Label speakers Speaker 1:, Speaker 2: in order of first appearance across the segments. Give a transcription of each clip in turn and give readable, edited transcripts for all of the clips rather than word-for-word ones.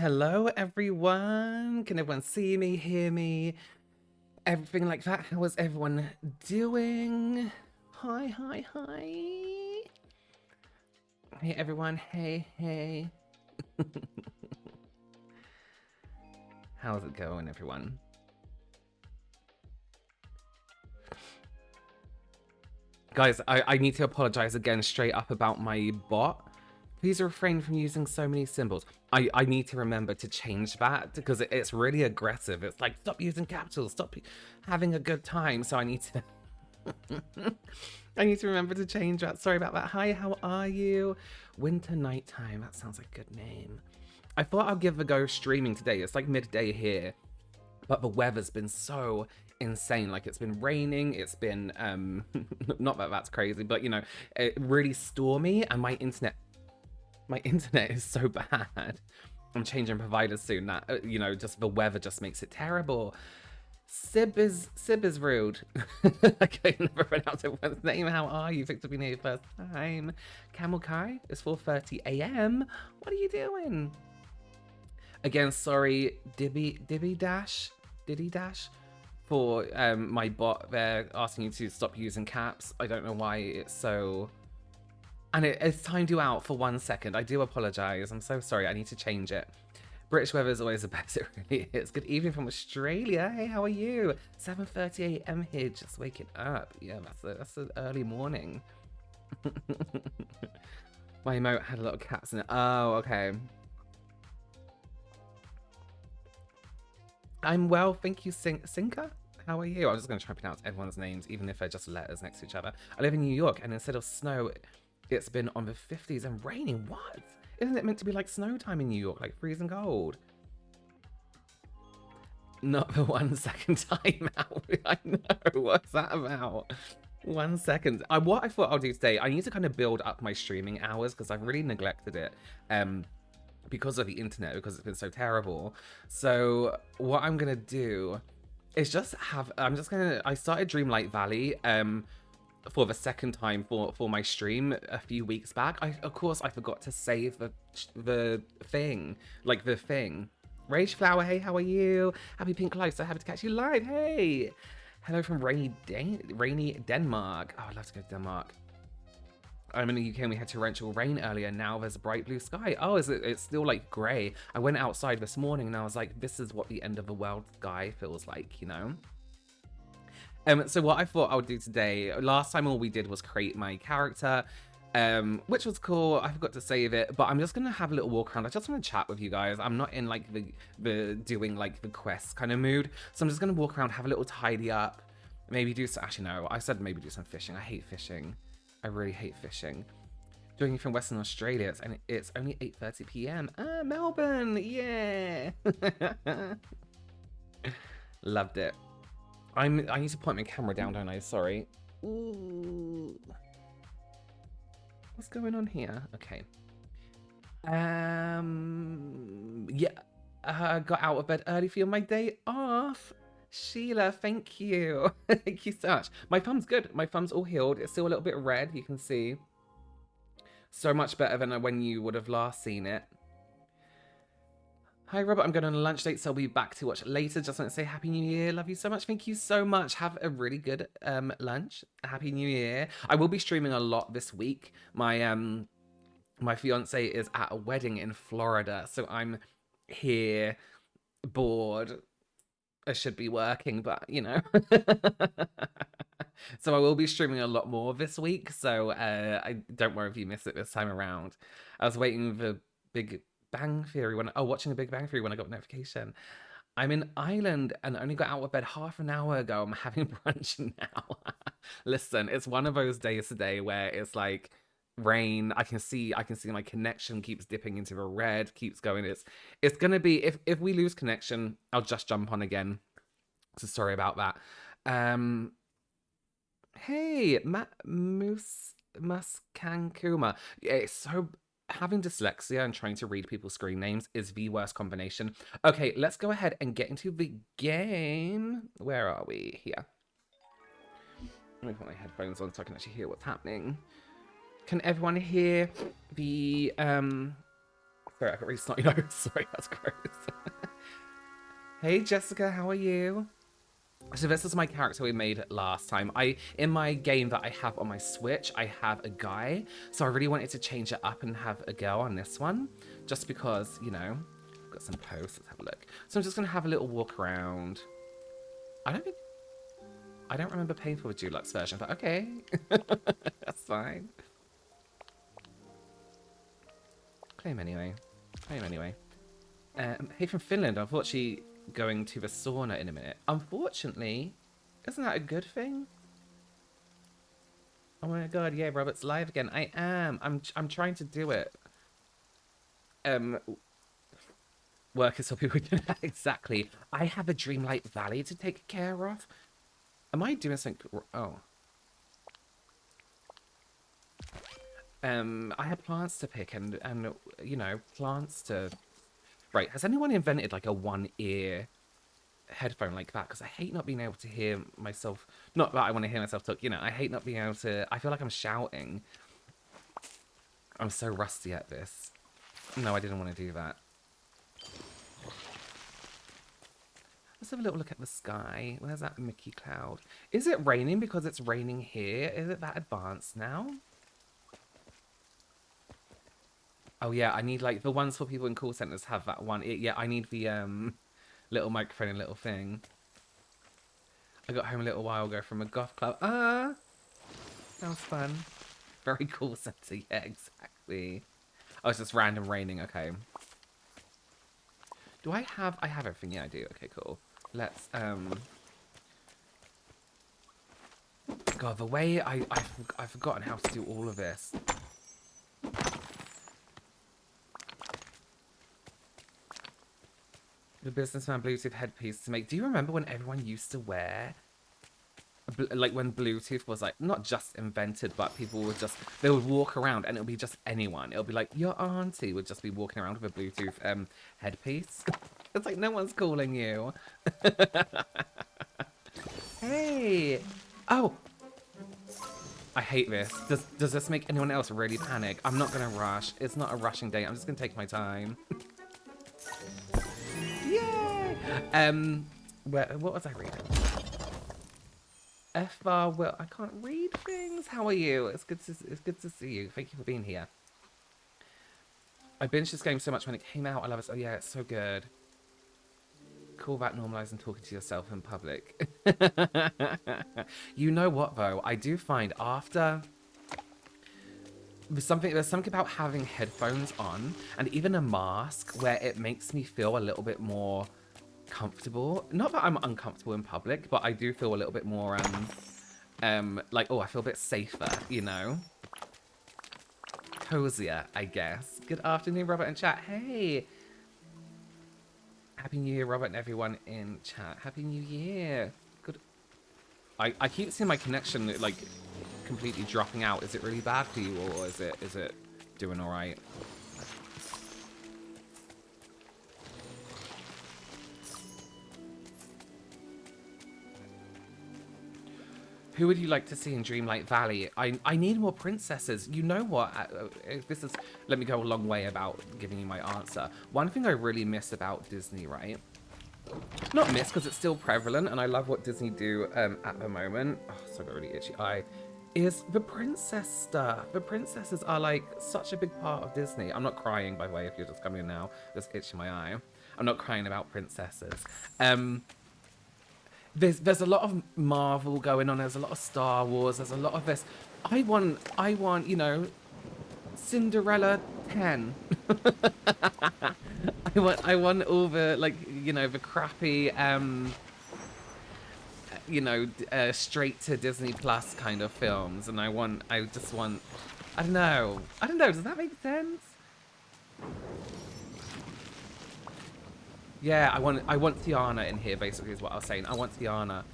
Speaker 1: Hello, everyone. Can everyone see me, hear me, everything like that? How is everyone doing? Hi, hi, hi. Hey, everyone. Hey, hey. How's it going, everyone? Guys, I need to apologize again straight up about my bot. Please refrain from using so many symbols. I need to remember to change that because it's really aggressive. It's like, stop using capitals, stop having a good time. So I need to I need to remember to change that. Sorry about that. Hi, how are you? Winter Nighttime. That sounds like a good name. I thought I'd give a go streaming today. It's like midday here, but the weather's been so insane. Like it's been raining. It's been not that that's crazy, but you know, really stormy, and my internet is so bad. I'm changing providers soon. That you know, just the weather just makes it terrible. Sib is rude. I can never pronounce everyone's name. How are you? Victor being here first time. Camel Kai, it's 4:30 a.m. What are you doing? Again, sorry, Diddy Dash, for my bot there asking you to stop using caps. I don't know why it's so. And it's timed you out for 1 second. I do apologize. I'm so sorry. I need to change it. British weather is always the best. It really is. Good evening from Australia. Hey, how are you? 7:30 a.m. here, just waking up. Yeah, that's an early morning. My emote had a lot of cats in it. Oh, okay. I'm well, thank you, Sinka. How are you? I'm just going to try to pronounce everyone's names, even if they're just letters next to each other. I live in New York, and instead of snow, it's been on the 50s and raining. What? Isn't it meant to be like snow time in New York, like freezing cold? Not the 1 second time out. I know. What's that about? 1 second. What I thought I'll do today, I need to kind of build up my streaming hours because I've really neglected it. Because of the internet, because it's been so terrible. So what I'm gonna do is just have. I started Dreamlight Valley for the second time for my stream a few weeks back. Of course I forgot to save the thing, like the thing. Rage Flower, hey, how are you? Happy Pink Life, so happy to catch you live. Hey, hello from rainy Denmark. Oh, I'd love to go to Denmark. I'm in the UK and we had torrential rain earlier. Now there's a bright blue sky. Oh, it's still like grey. I went outside this morning and I was like, this is what the end of the world sky feels like, you know? So what I thought I would do today, last time all we did was create my character, which was cool. I forgot to save it, but I'm just gonna have a little walk around. I just want to chat with you guys. I'm not in like the doing like the quest kind of mood, so I'm just gonna walk around, have a little tidy up, maybe do some, actually no, I said maybe do some fishing. I hate fishing. I really hate fishing. Joining from Western Australia, and it's only 8:30 p.m. Ah, Melbourne, yeah. Loved it. I need to point my camera down, don't I? Sorry. Ooh. What's going on here? Okay. Yeah. Got out of bed early for my day off. Sheila, thank you. Thank you so much. My thumb's good. My thumb's all healed. It's still a little bit red, you can see. So much better than when you would have last seen it. Hi, Robert. I'm going on a lunch date, so I'll be back to watch later. Just want to say Happy New Year. Love you so much. Thank you so much. Have a really good lunch. Happy New Year. I will be streaming a lot this week. My fiance is at a wedding in Florida, so I'm here bored. I should be working, but you know. So I will be streaming a lot more this week. So I don't worry if you miss it this time around. I was waiting for Big Bang Theory watching a Big Bang Theory when I got notification. I'm in Ireland and only got out of bed half an hour ago. I'm having brunch now. Listen, it's one of those days today where it's like rain. I can see my connection keeps dipping into the red, keeps going. It's gonna be if we lose connection, I'll just jump on again. So sorry about that. Um Hey, Muskankuma. Yeah, it's so having dyslexia and trying to read people's screen names is the worst combination. Okay, let's go ahead and get into the game. Where are we? Here. Let me put my headphones on so I can actually hear what's happening. Can everyone hear the Sorry, I got really snotty nose. Sorry, that's gross. Hey, Jessica, how are you? So this is my character we made last time. In my game that I have on my Switch, I have a guy. So I really wanted to change it up and have a girl on this one. Just because, you know, I've got some posts. Let's have a look. So I'm just going to have a little walk around. I don't remember paying for the Deluxe version, but okay. That's fine. Claim anyway. Claim anyway. Hey, from Finland, unfortunately going to the sauna in a minute. Unfortunately, isn't that a good thing? Oh my god, yeah, Robert's live again. I am. I'm trying to do it. Work is so people can exactly. I have a Dreamlight Valley to take care of. Am I doing something? Oh. I have plants to pick and you know, plants to. Right, has anyone invented like a one-ear headphone like that? Because I hate not being able to hear myself. Not that I want to hear myself talk, you know, I hate not being able to. I feel like I'm shouting. I'm so rusty at this. No, I didn't want to do that. Let's have a little look at the sky. Where's that Mickey cloud? Is it raining because it's raining here? Is it that advanced now? Oh yeah, I need like the ones for people in call centers have that one. Yeah, I need the little microphone and little thing. I got home a little while ago from a goth club. That was fun. Very cool center. Yeah, exactly. Oh, it's just random raining. Okay. Do I have everything? Yeah, I do. Okay, cool. Let's God, the way I've forgotten how to do all of this. The businessman Bluetooth headpiece to make. Do you remember when everyone used to wear, like when Bluetooth was like not just invented, but people would just they would walk around and it would be just anyone. It would be like your auntie would just be walking around with a Bluetooth headpiece. It's like no one's calling you. Hey. Oh. I hate this. Does this make anyone else really panic? I'm not gonna rush. It's not a rushing day. I'm just gonna take my time. Yay! What was I reading? Well, I can't read things. How are you? It's good to see you. Thank you for being here. I binged this game so much when it came out. I love it. Oh yeah, it's so good. Call that normalizing talking to yourself in public. You know what though? I do find after there's something about having headphones on and even a mask where it makes me feel a little bit more comfortable. Not that I'm uncomfortable in public, but I do feel a little bit more like, oh, I feel a bit safer, you know? Cozier, I guess. Good afternoon, Robert in chat. Hey! Happy New Year, Robert, and everyone in chat. Happy New Year. Good. I keep seeing my connection, like, completely dropping out. Is it really bad for you, or is it doing all right? Who would you like to see in Dreamlight Valley? I need more princesses. You know what? Let me go a long way about giving you my answer. One thing I really miss about Disney, right? Not miss, because it's still prevalent, and I love what Disney do at the moment. Oh, so got a really itchy eye. Is the princess stuff. The princesses are, like, such a big part of Disney. I'm not crying, by the way, if you're just coming in now. Just itching my eye. I'm not crying about princesses. There's a lot of Marvel going on. There's a lot of Star Wars. There's a lot of this. I want, you know, Cinderella 10. I want all the, like, you know, the crappy, you know, straight to Disney Plus kind of films. And I just want, I don't know. Does that make sense? Yeah, I want Tiana in here, basically, is what I was saying. I want Tiana.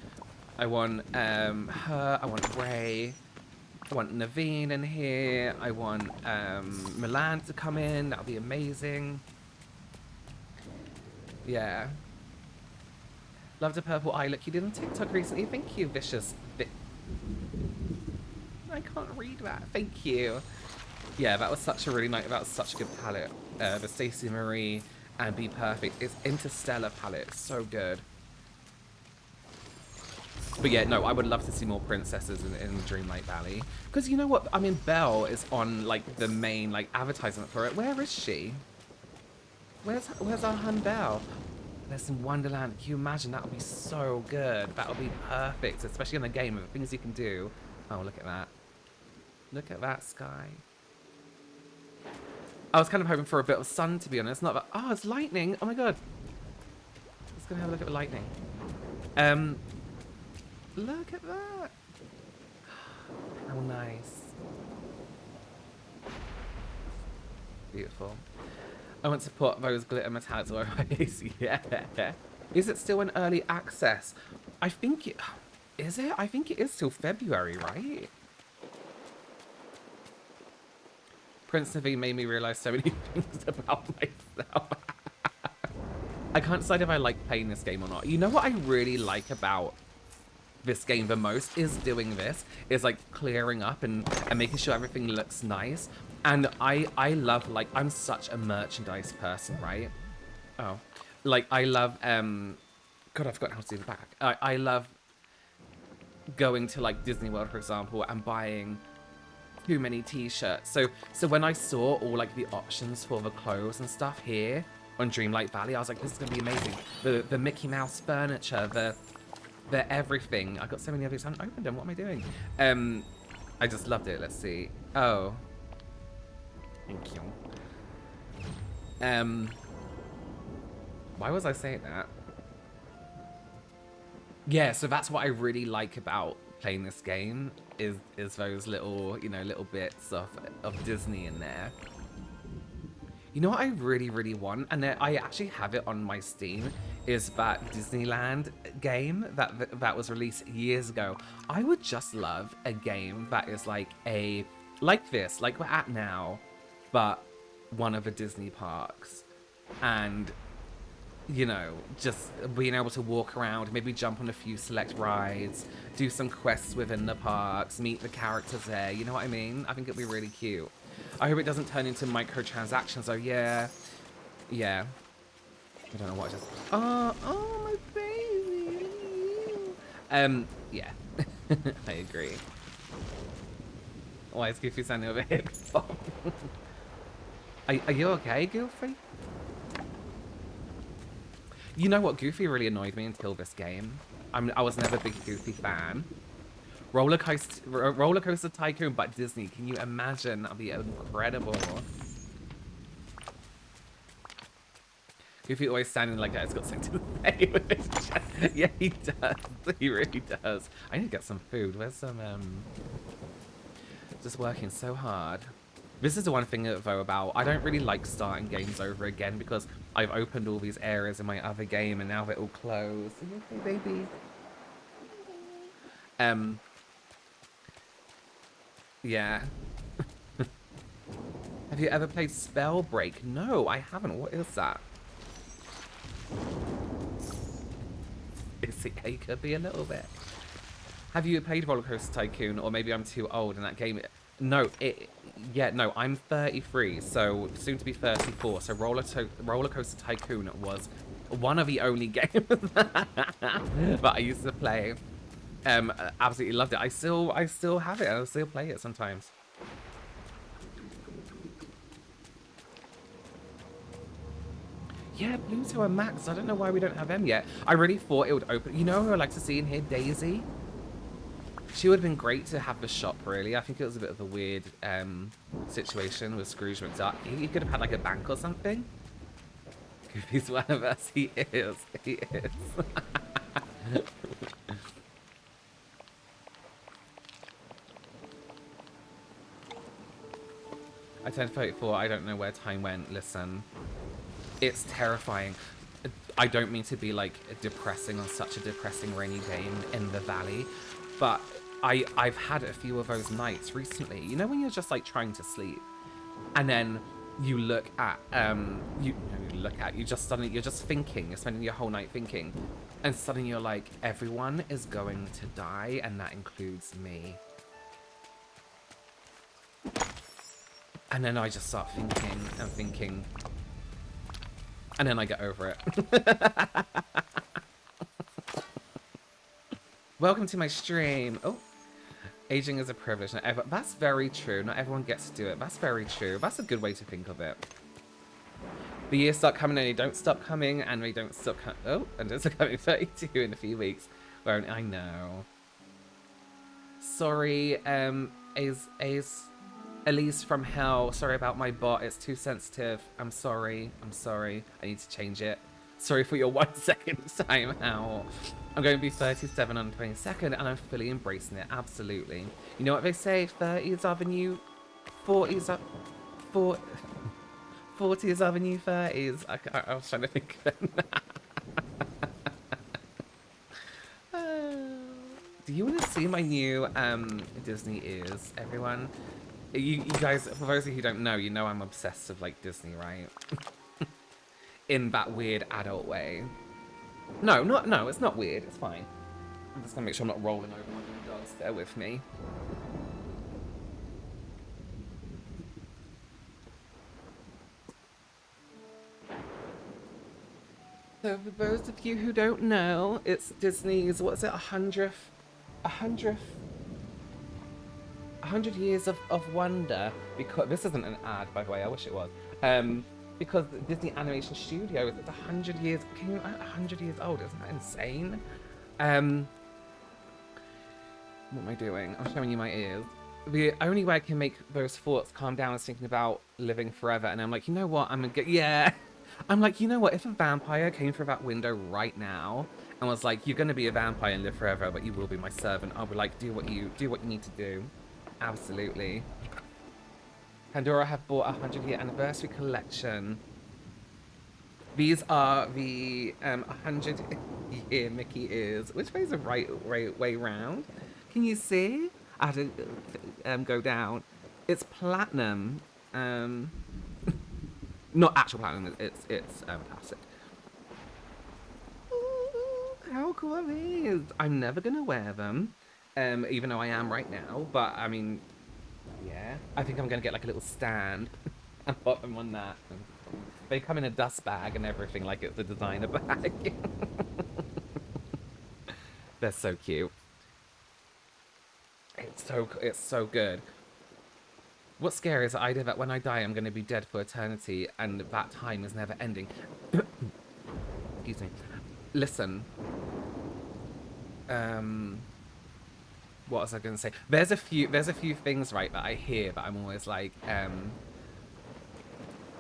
Speaker 1: I want her. I want Ray. I want Naveen in here. I want Milan to come in. That would be amazing. Yeah. Loved a purple eye look you did on TikTok recently. Thank you, Vicious. I can't read that. Thank you. Yeah, that was such a really nice. That was such a good palette. the Stacey Marie and Be Perfect. It's Interstellar palette. It's so good. But yeah, no, I would love to see more princesses in Dreamlight Valley. Because you know what? I mean, Belle is on, like, the main, like, advertisement for it. Where is she? Where's our hun Belle? There's in Wonderland. Can you imagine? That would be so good. That would be perfect, especially in the game with the things you can do. Oh, look at that. Look at that sky. I was kind of hoping for a bit of sun, to be honest. Not that... Oh, it's lightning. Oh, my God. Let's go have a look at the lightning. Look at that. How nice. Beautiful. I want to put those glitter metallics all over my face. Yeah. Is it still in early access? I think it... Is it? I think it is till February, right? Prince Naveen made me realise so many things about myself. I can't decide if I like playing this game or not. You know what I really like about this game the most is doing this, is like clearing up and making sure everything looks nice. And I love, like, I'm such a merchandise person, right? Oh, like I love, God, I've forgotten how to do the back. I love going to like Disney World, for example, and buying too many t-shirts. So when I saw all like the options for the clothes and stuff here on Dreamlight Valley, I was like, this is gonna be amazing. The Mickey Mouse furniture, the everything. I got so many of these. I haven't opened them. What am I doing? I just loved it. Let's see. Oh, thank you. Why was I saying that? Yeah, so that's what I really like about playing this game is those little, you know, little bits of Disney in there. You know what I really, really want? And I actually have it on my Steam, is that Disneyland game that was released years ago. I would just love a game that is like this, like we're at now, but one of the Disney parks. And, you know, just being able to walk around, maybe jump on a few select rides, do some quests within the parks, meet the characters there, you know what I mean? I think it'd be really cute. I hope it doesn't turn into microtransactions, though. Yeah. Yeah. I don't know what I just... Oh, my baby. Yeah. I agree. Why is Goofy sounding over here? Are you okay, Goofy? You know what? Goofy really annoyed me until this game. I was never a big Goofy fan. Roller Coaster Tycoon, but Disney. Can you imagine? That'd be incredible. Goofy always standing like that. It's got something to say with his chest. Yeah, he does. He really does. I need to get some food. Where's some, just working so hard. This is the one thing, though, about... I don't really like starting games over again because I've opened all these areas in my other game and now they're all closed. Are you okay, baby? Yeah. Have you ever played Spellbreak? No, I haven't. What is that? It could be a little bit. Have you played Roller Coaster Tycoon? Or maybe I'm too old in that game. No, yeah, no, I'm 33, so soon to be 34. So Roller Coaster Tycoon was one of the only games that I used to play. Absolutely loved it. I still have it. I still play it sometimes. Yeah, Pluto and Max. I don't know why we don't have them yet. I really thought it would open. You know who I'd like to see in here? Daisy. She would have been great to have the shop, really. I think it was a bit of a weird situation with Scrooge McDuck. He could have had like a bank or something. Goofy's one of us. He is. He is. I turned 34. I don't know where time went. Listen. It's terrifying. I don't mean to be like depressing on such a depressing rainy day in the valley, but I've had a few of those nights recently. You know when you're just like trying to sleep, and then you look at you're just thinking, you're spending your whole night thinking, and suddenly you're like, everyone is going to die, and that includes me. And then I just start thinking and thinking. And then I get over it. Welcome to my stream. Oh, aging is a privilege. That's very true. Not everyone gets to do it. That's very true. That's a good way to think of it. The years start coming and they don't stop coming, and they don't stop and it's coming 32 in a few weeks. Well, I know. Sorry, Elise from hell. Sorry about my bot. It's too sensitive. I'm sorry. I'm sorry. I need to change it. Sorry for your 1 second time out. I'm going to be 37 on the 22nd, and I'm fully embracing it. Absolutely. You know what they say? 30s are the new 40s are 40s are the new 30s. I was trying to think of it. Do you want to see my new Disney ears, everyone? You guys, for those of you who don't know, you know I'm obsessed with like Disney, right? In that weird adult way. No, it's not weird. It's fine. I'm just gonna make sure I'm not rolling over one of the dogs. Bear with me. So for those of you who don't know, it's Disney's, what's it, 100 years of wonder. Because this isn't an ad, by the way. I wish it was. Because the Disney Animation Studios, it's 100 years. Can you 100 years old? Isn't that insane? What am I doing? I'm showing you my ears. The only way I can make those thoughts calm down is thinking about living forever, and I'm like, you know what? I'm gonna get I'm like, you know what? If a vampire came through that window right now and was like, you're gonna be a vampire and live forever, but you will be my servant, I'll be like, do what you need to do. Absolutely. Pandora have bought a 100-year anniversary collection. These are the 100-year Mickey ears. Which way is the right way round? Can you see? I had to go down. It's platinum. Not actual platinum. It's plastic. Ooh, how cool are these? I'm never gonna wear them, even though I am right now. But I mean. Yeah, I think I'm gonna get like a little stand and put them on that. They come in a dust bag and everything, like it's a designer bag. They're so cute. It's so good. What's scary is the idea that when I die, I'm gonna be dead for eternity, and that time is never ending. Excuse me. Listen. What was I going to say? There's a few things, right, that I hear that I'm always like,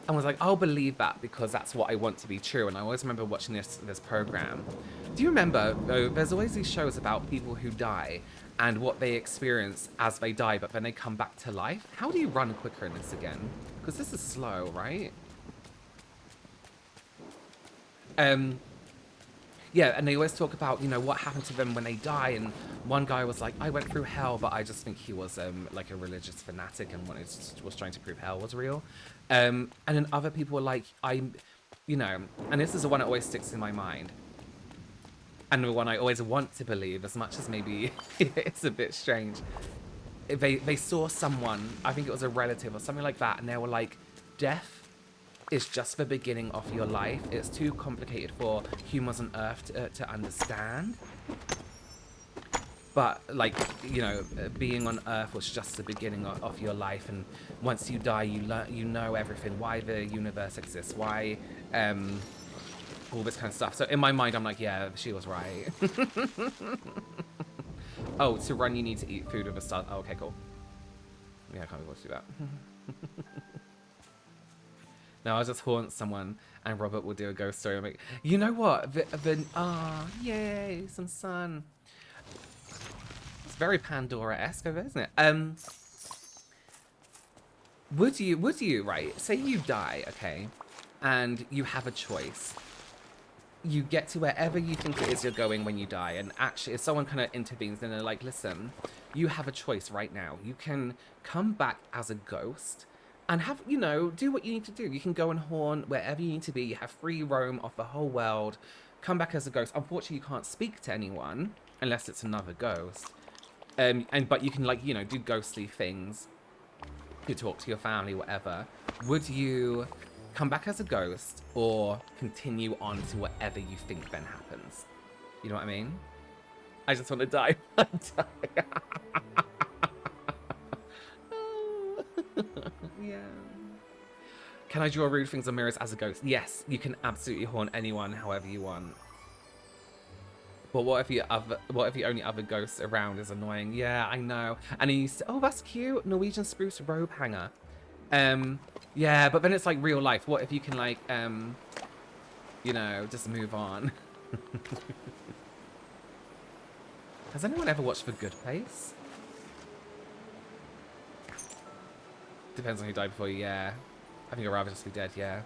Speaker 1: I'll believe that because that's what I want to be true. And I always remember watching this program. Do you remember, though, there's always these shows about people who die and what they experience as they die, but then they come back to life? How do you run quicker in this again? Because this is slow, right? Yeah, and they always talk about, you know, what happened to them when they die, and one guy was like, I went through hell, but I just think he was like a religious fanatic and was trying to prove hell was real. And then other people were like, you know, and this is the one that always sticks in my mind. And the one I always want to believe, as much as maybe it's a bit strange. They saw someone, I think it was a relative or something like that, and they were like, death is just the beginning of your life. It's too complicated for humans on Earth to understand. But, like, you know, being on Earth was just the beginning of your life. And once you die, you know everything. Why the universe exists. Why, all this kind of stuff. So in my mind, I'm like, yeah, she was right. Oh, to run, you need to eat food with a star. Oh, okay, cool. Yeah, I can't be able to do that. No, I'll just haunt someone and Robert will do a ghost story. I'm like, you know what? Yay, some sun. It's very Pandora-esque, isn't it? Would you, right? Say you die, okay, and you have a choice. You get to wherever you think it is you're going when you die, and actually, if someone kind of intervenes and they're like, listen, you have a choice right now. You can come back as a ghost and have, you know, do what you need to do. You can go and haunt wherever you need to be. You have free roam of the whole world. Come back as a ghost. Unfortunately, you can't speak to anyone unless it's another ghost. But you can, like, you know, do ghostly things. you talk to your family, whatever, would you come back as a ghost or continue on to whatever you think then happens? You know what I mean? I just want to die. Yeah. Can I draw rude things on mirrors as a ghost? Yes, you can absolutely haunt anyone however you want. But what if your only other ghost around is annoying? Yeah, I know. And then you say, oh, that's cute, Norwegian spruce robe hanger. Yeah, but then it's like real life. What if you can like, you know, just move on? Has anyone ever watched The Good Place? Depends on who died before you, yeah. I think I'd rather just be dead, yeah.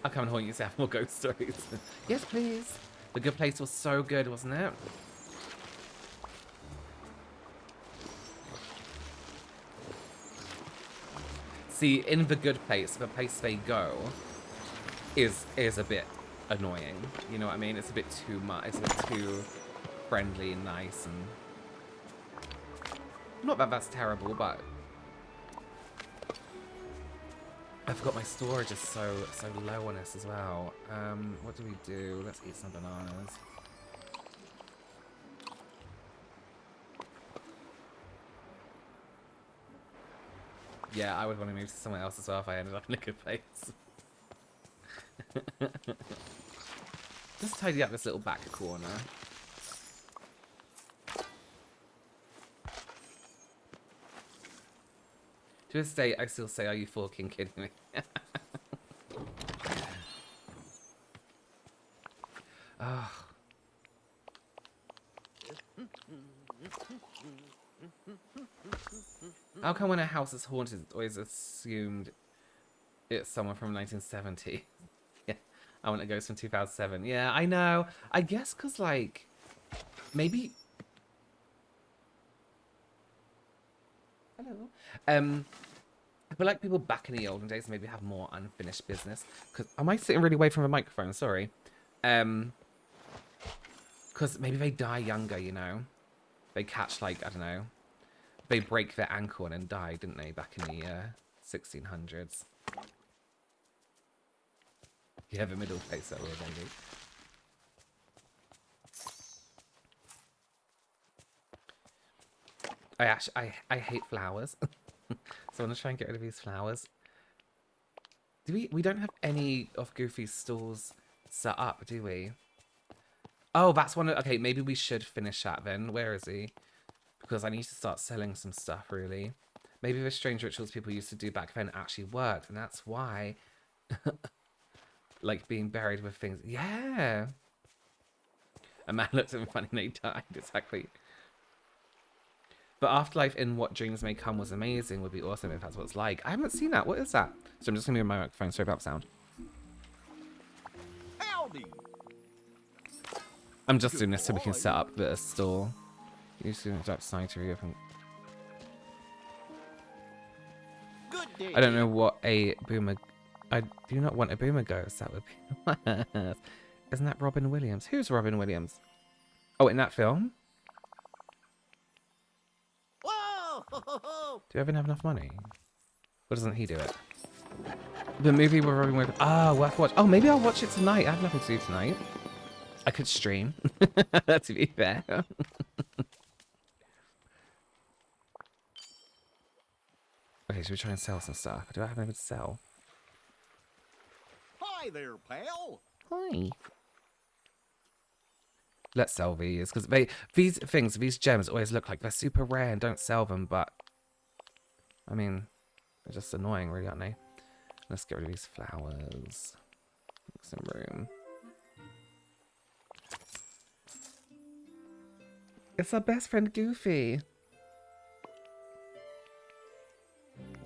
Speaker 1: I'll come and haunt you to have more ghost stories. Yes, please. The Good Place was so good, wasn't it? See, in The Good Place, the place they go is a bit annoying. You know what I mean? It's a bit too much. It's a bit too friendly and nice, and not that that's terrible, but I forgot my storage is so low on this as well. What do we do? Let's eat some bananas. Yeah, I would want to move to somewhere else as well if I ended up in a good place. Just tidy up this little back corner. To this day, I still say, are you fucking kidding me? Oh. How come when a house is haunted, it's always assumed it's someone from 1970? Yeah, I want a ghost from 2007. Yeah, I know. I guess because, like, maybe... Hello. I feel like people back in the olden days maybe have more unfinished business. Cause am I sitting really away from the microphone? Sorry. Because maybe they die younger, you know? They catch, like, I don't know. They break their ankle and then die, didn't they, back in the 1600s? Yeah, the middle place that we're maybe. I hate flowers. So I'm gonna try and get rid of these flowers. We don't have any of Goofy's stalls set up, do we? Oh, that's one of... Okay, maybe we should finish that then. Where is he? Because I need to start selling some stuff, really. Maybe the strange rituals people used to do back then actually worked, and that's why... like, being buried with things... Yeah! A man looked at them funny and they died, exactly. But Afterlife in What Dreams May Come was amazing. Would be awesome if that's what it's like. I haven't seen that. What is that? So I'm just going to move my microphone. Sorry about the sound.
Speaker 2: Howdy.
Speaker 1: I'm just doing this so we can set up the store. You see the outside to reopen.
Speaker 2: Good day.
Speaker 1: I don't know what a boomer... I do not want a boomer ghost. That would be... Isn't that Robin Williams? Who's Robin Williams? Oh, in that film?
Speaker 2: Whoa!
Speaker 1: Do you even have enough money? Or doesn't he do it? The movie where Robin Williams... Ah, worth watch. Oh, maybe I'll watch it tonight. I have nothing to do tonight. I could stream. To be fair. Okay, should we try and sell some stuff? Do I have anything to sell?
Speaker 2: Hi there, pal.
Speaker 1: Hi. Let's sell these, because these gems always look like they're super rare and don't sell them, but I mean, they're just annoying, really, aren't they? Let's get rid of these flowers. Make some room. It's our best friend Goofy.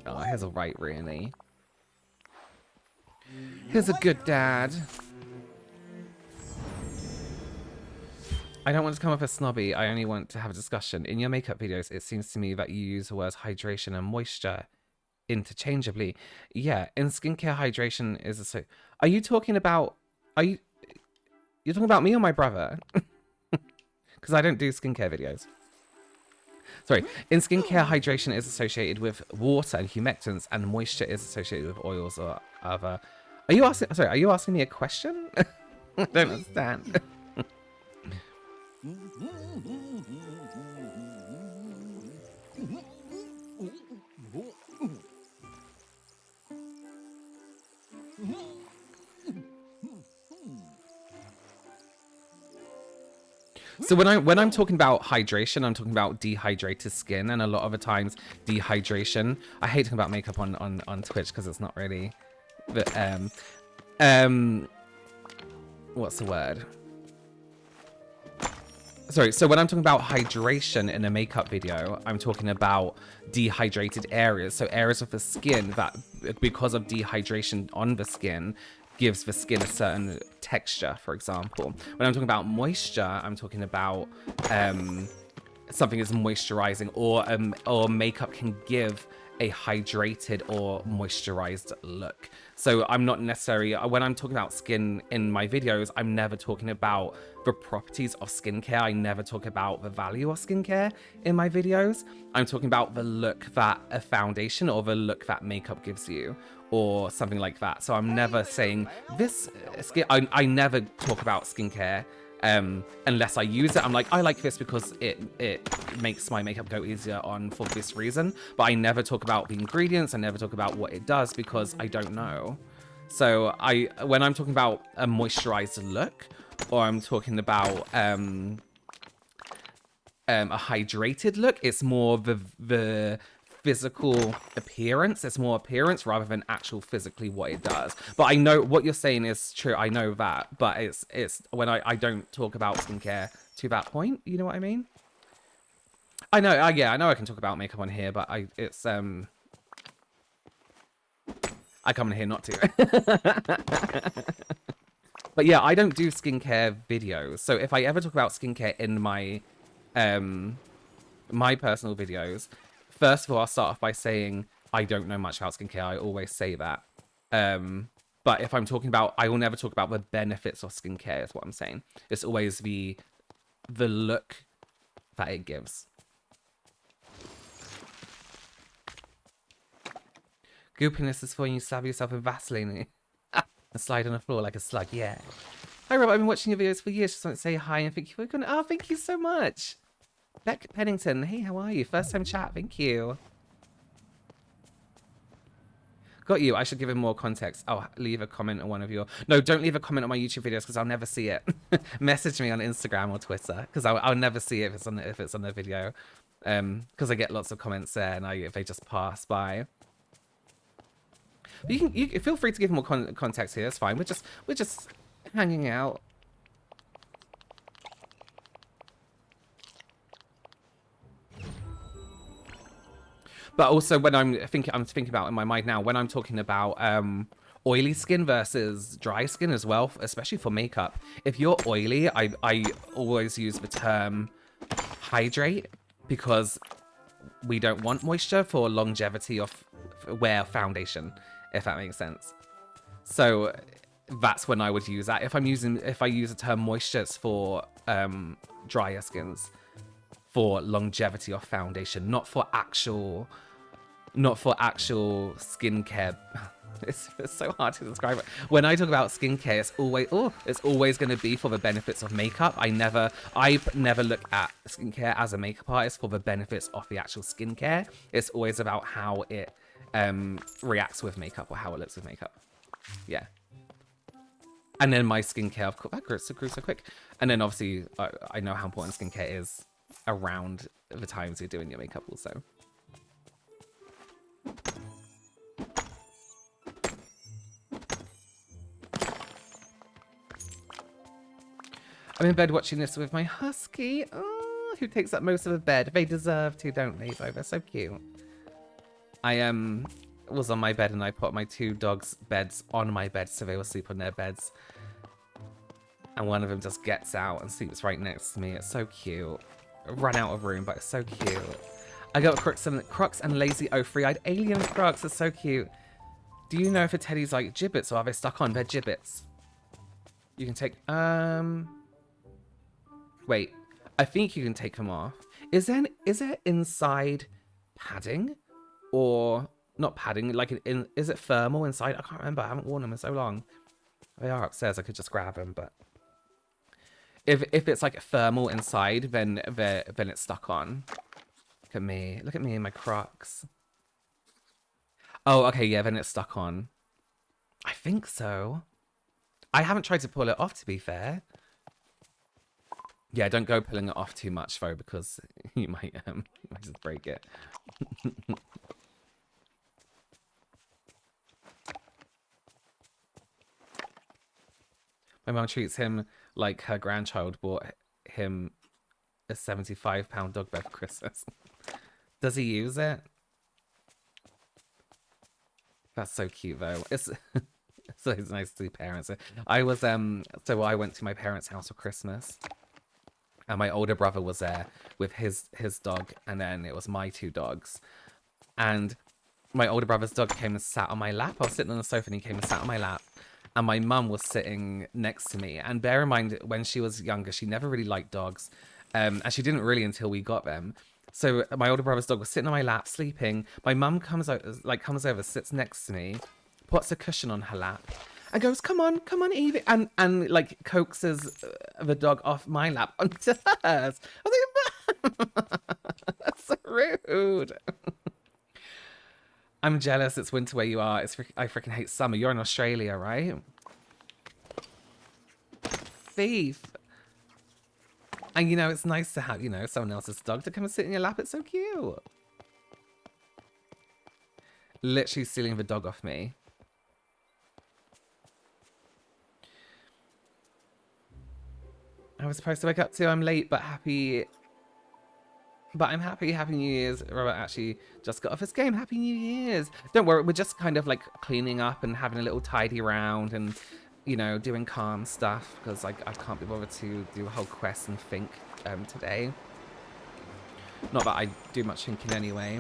Speaker 1: Oh, here's a right, really. Here's a good dad. I don't want to come off as snobby. I only want to have a discussion. In your makeup videos, it seems to me that you use the words hydration and moisture interchangeably. Yeah, in skincare, hydration is a so. Are you talking about? You're talking about me or my brother? Because I don't do skincare videos. Sorry. In skincare, hydration is associated with water and humectants, and moisture is associated with oils or other. Are you asking? Sorry, are you asking me a question? I don't understand. So when I'm talking about hydration, I'm talking about dehydrated skin, and a lot of the times dehydration. I hate talking about makeup on Twitch because it's not really, but what's the word? Sorry. So when I'm talking about hydration in a makeup video, I'm talking about dehydrated areas. So areas of the skin that, because of dehydration on the skin, gives the skin a certain texture, for example. When I'm talking about moisture, I'm talking about something is moisturizing, or makeup can give a hydrated or moisturized look. So I'm not necessarily, when I'm talking about skin in my videos, I'm never talking about the properties of skincare. I never talk about the value of skincare in my videos. I'm talking about the look that a foundation or the look that makeup gives you, or something like that. So I'm never saying this skin, I never talk about skincare unless I use it. I'm like, I like this because it makes my makeup go easier on for this reason. But I never talk about the ingredients. I never talk about what it does because I don't know. So when I'm talking about a moisturized look, or I'm talking about a hydrated look, it's more the physical appearance. It's more appearance rather than actual physically what it does. But I know what you're saying is true. I know that, but it's when I don't talk about skincare to that point. You know what I mean? I know. Yeah, I know I can talk about makeup on here, but I come in here not to. But yeah, I don't do skincare videos. So if I ever talk about skincare in my my personal videos, first of all, I'll start off by saying I don't know much about skincare. I always say that. But if I'm talking about, I will never talk about the benefits of skincare, is what I'm saying. It's always the look that it gives. Goopiness is for when you stab yourself with Vaseline and slide on the floor like a slug. Yeah. Hi, Rob. I've been watching your videos for years. Just want to say hi and thank you for coming. Oh, thank you so much. Beck Pennington. Hey, how are you? First time chat. Thank you. Got you. I should give him more context. Oh, leave a comment on one of your... No, don't leave a comment on my YouTube videos because I'll never see it. Message me on Instagram or Twitter because I'll never see it if it's on the video. Because I get lots of comments there and they just pass by. But you feel free to give more context here. It's fine. We're just hanging out. But also when I'm thinking about in my mind now, when I'm talking about oily skin versus dry skin as well, especially for makeup. If you're oily, I always use the term hydrate because we don't want moisture for longevity of wear foundation, if that makes sense. So that's when I would use that. If I use the term moisture, it's for drier skins, for longevity of foundation, not for actual skincare. It's so hard to describe it. When I talk about skincare, it's always going to be for the benefits of makeup. I never look at skincare as a makeup artist for the benefits of the actual skincare. It's always about how it reacts with makeup or how it looks with makeup. Yeah. And then my skincare, of course, that grew so quick. And then obviously, I know how important skincare is around the times you're doing your makeup also. I'm in bed watching this with my husky. Oh, who takes up most of the bed. They deserve to, don't they, though? They're so cute. I was on my bed and I put my two dogs' beds on my bed so they will sleep on their beds. And one of them just gets out and sleeps right next to me. It's so cute. Run out of room, but it's so cute. I got Crocs and Lazy O Free-Eyed Alien Crocs. It's so cute. Do you know if a teddy's like gibbets or are they stuck on? They're gibbets. You can take... Wait. I think you can take them off. Is it inside padding or not padding? Like is it thermal inside? I can't remember. I haven't worn them in so long. They are upstairs. I could just grab them, but if it's like thermal inside, then it's stuck on. Look at me. Look at me in my Crocs. Oh, okay, yeah, then it's stuck on. I think so. I haven't tried to pull it off, to be fair. Yeah, don't go pulling it off too much, though, because you might just break it. My mum treats him like her grandchild bought him a £75 dog bed for Christmas. Does he use it? That's so cute, though. It's so it's nice to see parents. I was so I went to my parents' house for Christmas, and my older brother was there with his dog, and then it was my two dogs, and my older brother's dog came and sat on my lap. I was sitting on the sofa, and he came and sat on my lap, and my mum was sitting next to me. And bear in mind, when she was younger, she never really liked dogs, and she didn't really until we got them. So my older brother's dog was sitting on my lap, sleeping. My mum comes over, sits next to me, puts a cushion on her lap, and goes, come on, Evie," and like coaxes the dog off my lap onto hers. I was like, that's so rude. I'm jealous. It's winter where you are. I freaking hate summer. You're in Australia, right? Thief. And, you know, it's nice to have, you know, someone else's dog to come and sit in your lap. It's so cute. Literally stealing the dog off me. I was supposed to wake up too. I'm late, but happy. But I'm happy. Happy New Year's. Robert actually just got off his game. Happy New Year's. Don't worry. We're just kind of like cleaning up and having a little tidy round and, you know, doing calm stuff because like I can't be bothered to do a whole quest and think today. Not that I do much thinking anyway.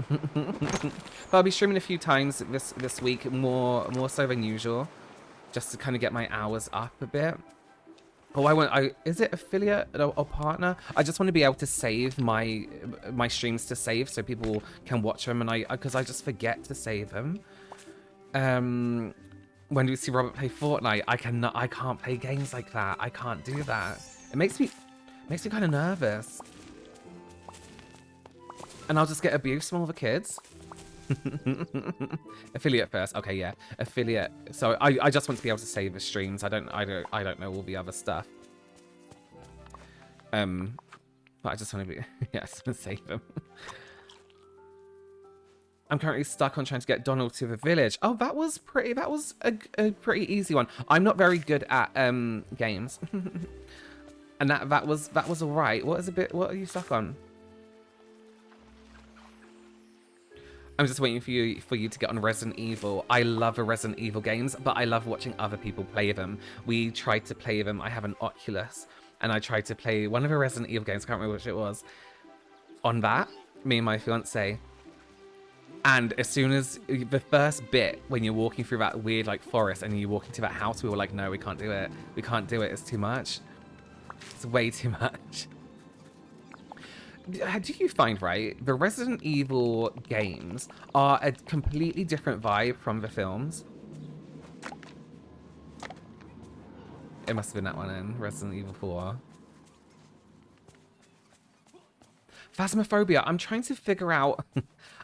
Speaker 1: But I'll be streaming a few times this week, more so than usual, just to kind of get my hours up a bit. Oh, is it affiliate or partner? I just want to be able to save my streams to save so people can watch them, and because I just forget to save them. When you see Robert play Fortnite, I can't play games like that. I can't do that. It makes me kind of nervous. And I'll just get abused from all the kids. Affiliate first. Okay, yeah. Affiliate. So I just want to be able to save the streams. I don't know all the other stuff. But I just want to be save them. I'm currently stuck on trying to get Donald to the village. Oh, that was a pretty easy one. I'm not very good at games. And that was all right. What are you stuck on? I'm just waiting for you to get on Resident Evil. I love the Resident Evil games, but I love watching other people play them. We tried to play them. I have an Oculus, and I tried to play one of the Resident Evil games. I can't remember which it was. On that, me and my fiance. And as soon as the first bit, when you're walking through that weird like forest and you walk into that house, we were like, no, we can't do it. We can't do it. It's too much. It's way too much. Do you find, right, the Resident Evil games are a completely different vibe from the films? It must have been that one in Resident Evil 4. Phasmophobia. I'm trying to figure out...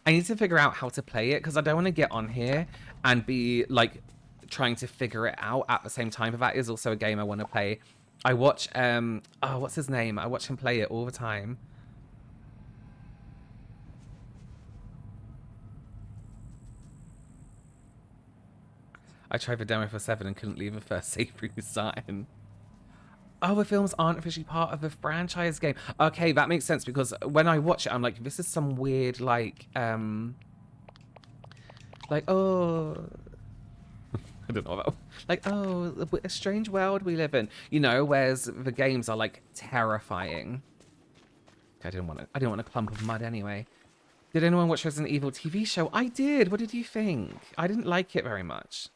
Speaker 1: I need to figure out how to play it because I don't want to get on here and be, like, trying to figure it out at the same time. But that is also a game I want to play. I watch... oh, what's his name? I watch him play it all the time. I tried the demo for 7 and couldn't leave the first save through starting. Oh, the films aren't officially part of the franchise game. Okay, that makes sense because when I watch it, I'm like, this is some weird, like, oh, I don't know about, like, oh, a strange world we live in, you know, whereas the games are like terrifying. I didn't want a clump of mud anyway. Did anyone watch Resident Evil TV show? I did. What did you think? I didn't like it very much.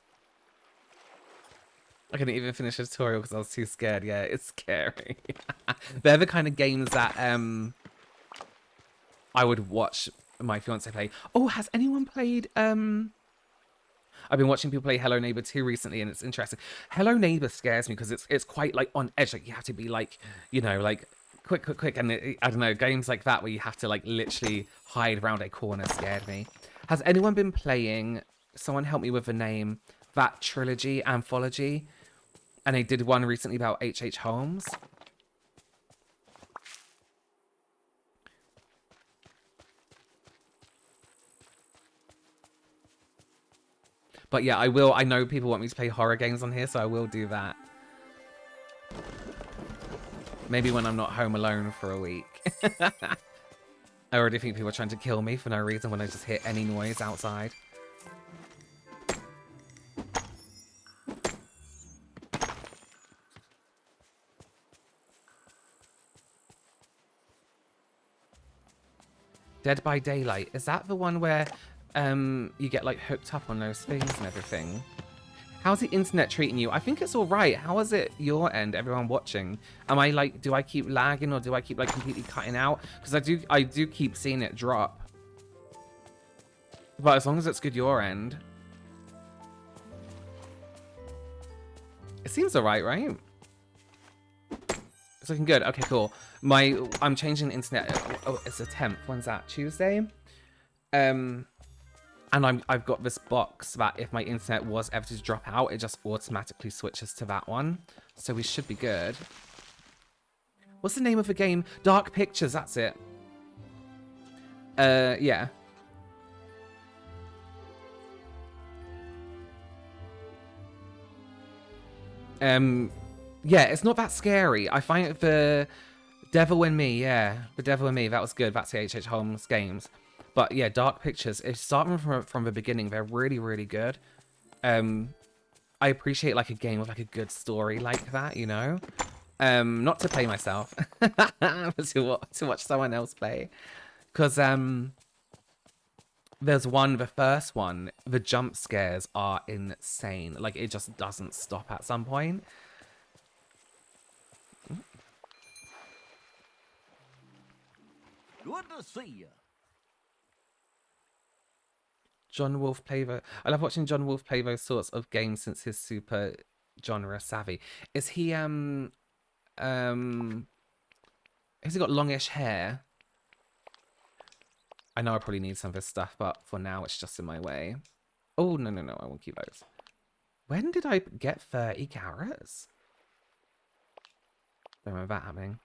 Speaker 1: I couldn't even finish the tutorial because I was too scared. Yeah, it's scary. They're the kind of games that I would watch my fiance play. Oh, has anyone played I've been watching people play Hello Neighbor 2 recently, and it's interesting. Hello Neighbor scares me because it's quite like on edge. Like you have to be like, like quick, and I don't know, games like that where you have to like literally hide around a corner scared me. Has anyone been playing? Someone help me with the name. That trilogy anthology, and they did one recently about H.H. Holmes. But yeah, I will. I know people want me to play horror games on here, so I will do that. Maybe when I'm not home alone for a week. I already think people are trying to kill me for no reason when I just hear any noise outside. Dead by Daylight. Is that the one where you get like hooked up on those things and everything? How's the internet treating you? I think it's all right. How is it your end, everyone watching? Am I like, do I keep lagging or do I keep like completely cutting out? Because I do keep seeing it drop. But as long as it's good your end. It seems all right, right? It's looking good. Okay, cool. I'm changing the internet. Oh, it's the 10th. When's that? Tuesday? And I've got this box that if my internet was ever to drop out, it just automatically switches to that one. So we should be good. What's the name of the game? Dark Pictures, that's it. Yeah. Yeah, it's not that scary. I find the Devil in Me, yeah. The Devil in Me, that was good. That's the H.H. Holmes games. But yeah, Dark Pictures, starting from the beginning, they're really, really good. I appreciate like a game with like a good story like that, you know? Not to play myself, but to watch someone else play. Because there's the first one, the jump scares are insane. Like it just doesn't stop at some point.
Speaker 2: Good to see you.
Speaker 1: John Wolfe play I love watching John Wolfe play those sorts of games since he's super genre savvy. Is he has he got longish hair? I know I probably need some of his stuff, but for now it's just in my way. Oh no, I won't keep those. When did I get 30 carrots? Don't remember that happening.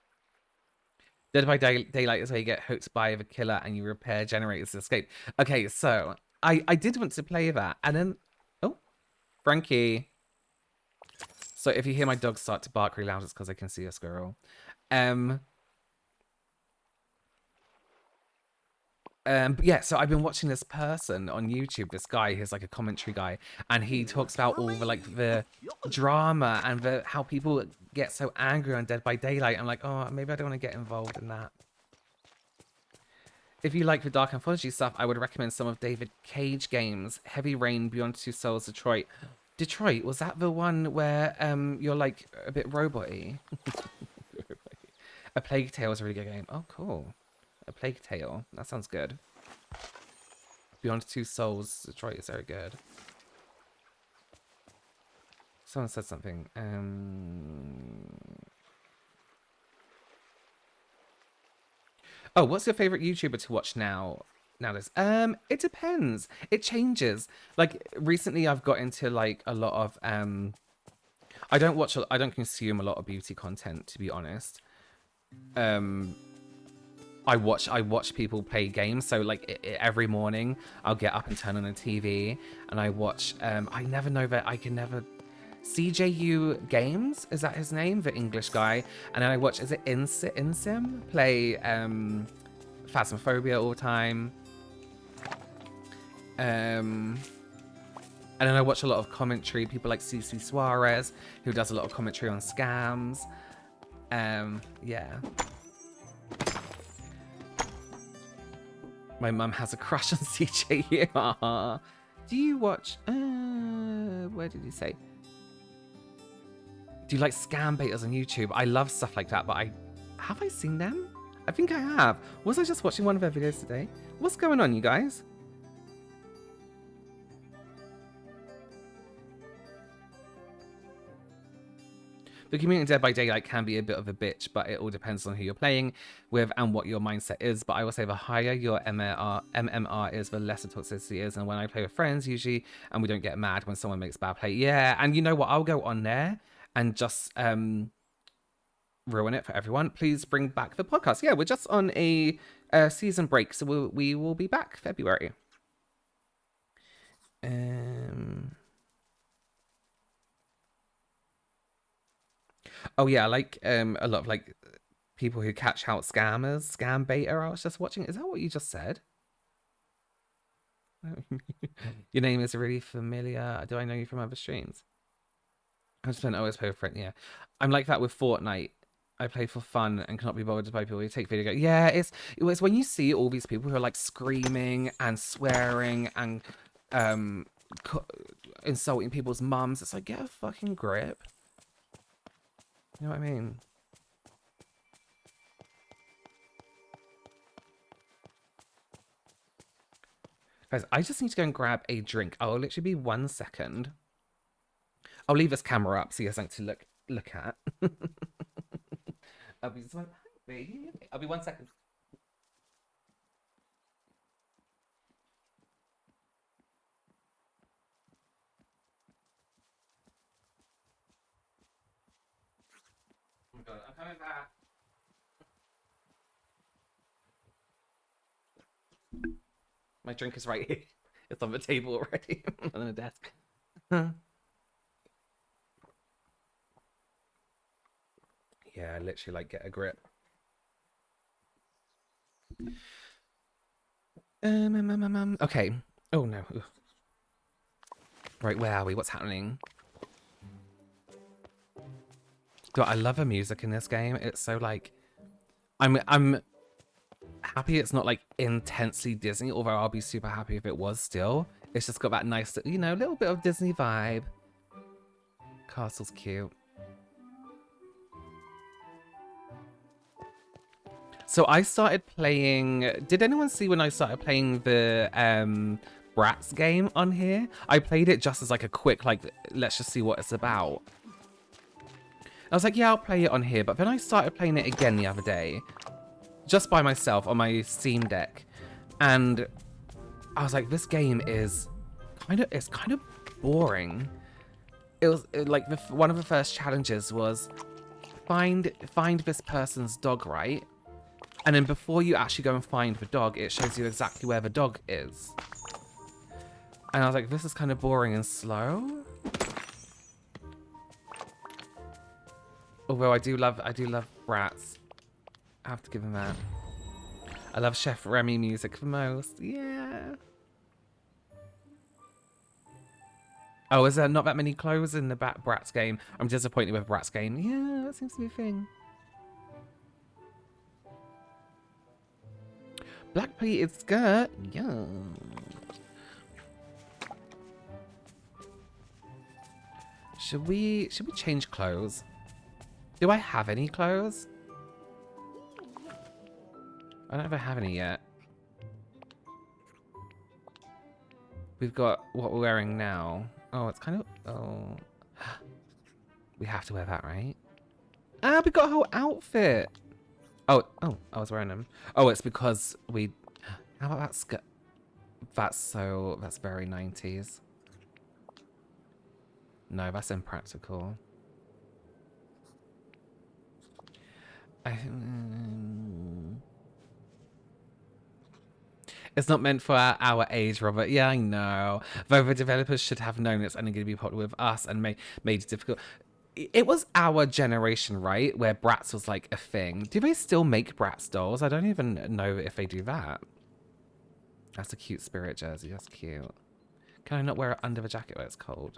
Speaker 1: Dead by Daylight is where you get hooked by the killer and you repair generators to escape. Okay, so I did want to play that, and then oh, Frankie. So if you hear my dog start to bark really loud, it's because I can see a squirrel. But yeah, so I've been watching this person on YouTube, this guy, he's like a commentary guy, and he talks about all the like the drama and how people get so angry on Dead by Daylight. I'm like, oh, maybe I don't want to get involved in that. If you like the Dark Anthology stuff, I would recommend some of David Cage games. Heavy Rain, Beyond Two Souls, Detroit. Detroit, was that the one where you're like a bit robot-y? A Plague Tale is a really good game. Oh, cool. A Plague Tale. That sounds good. Beyond Two Souls, Detroit is very good. Someone said something. Oh, what's your favorite YouTuber to watch nowadays? It depends. It changes. Like recently I've got into like a lot of I don't consume a lot of beauty content, to be honest. I watch people play games, so like every morning I'll get up and turn on the TV and I watch I never know that I can never CJU Games, is that his name? The English guy. And then I watch, is it Insim? Play Phasmophobia all the time. And then I watch a lot of commentary, people like CC Suarez, who does a lot of commentary on scams. Yeah. My mum has a crush on CJU. Do you watch, where did he say? Do you like scam baiters on YouTube? I love stuff like that, but have I seen them? I think I have. Was I just watching one of her videos today? What's going on, you guys? The community in Dead by Daylight can be a bit of a bitch, but it all depends on who you're playing with and what your mindset is. But I will say the higher your MMR is, the less the toxicity is. And when I play with friends, usually, and we don't get mad when someone makes bad play. Yeah, and you know what? I'll go on there and just ruin it for everyone. Please bring back the podcast. Yeah, we're just on a season break, so we will be back February. Oh yeah, like a lot of like people who catch out scammers, scam beta. I was just watching. Is that what you just said? Your name is really familiar. Do I know you from other streams? I just don't always play with friends. Yeah, I'm like that with Fortnite. I play for fun and cannot be bothered by people who take video. Yeah, it's when you see all these people who are like screaming and swearing and insulting people's mums. It's like, get a fucking grip. You know what I mean? Guys, I just need to go and grab a drink. I'll literally be 1 second. I'll leave this camera up so you have something to look at. I'll be 1 second. Oh my god, I'm coming back. My drink is right here. It's on the table already on the desk. Yeah, literally like get a grip. Okay. Oh no. Ugh. Right, where are we? What's happening? Dude, I love the music in this game. It's so like I'm happy it's not like intensely Disney, although I'll be super happy if it was still. It's just got that nice, you know, little bit of Disney vibe. Castle's cute. So I started playing... Did anyone see when I started playing the Bratz game on here? I played it just as like a quick, like, let's just see what it's about. I was like, yeah, I'll play it on here. But then I started playing it again the other day. Just by myself on my Steam Deck. And I was like, this game is kind of boring. It was like one of the first challenges was find this person's dog, right? And then before you actually go and find the dog, it shows you exactly where the dog is. And I was like, this is kind of boring and slow. Although I do love Bratz. I have to give him that. I love Chef Remy music the most. Yeah. Oh, is there not that many clothes in the Bratz game? I'm disappointed with Bratz game. Yeah, that seems to be a thing. Black pleated skirt. Yeah. Should we change clothes? Do I have any clothes? I don't ever have any yet. We've got what we're wearing now. Oh, it's kind of... Oh. We have to wear that, right? Ah, we got a whole outfit. Oh, I was wearing them. Oh, it's because we... How about that skirt? That's very 90s. No, that's impractical. It's not meant for our age, Robert. Yeah, I know. Though the developers should have known it's only going to be popular with us and made it difficult. It was our generation, right? Where Bratz was like a thing. Do they still make Bratz dolls? I don't even know if they do that. That's a cute Spirit jersey. That's cute. Can I not wear it under the jacket where it's cold?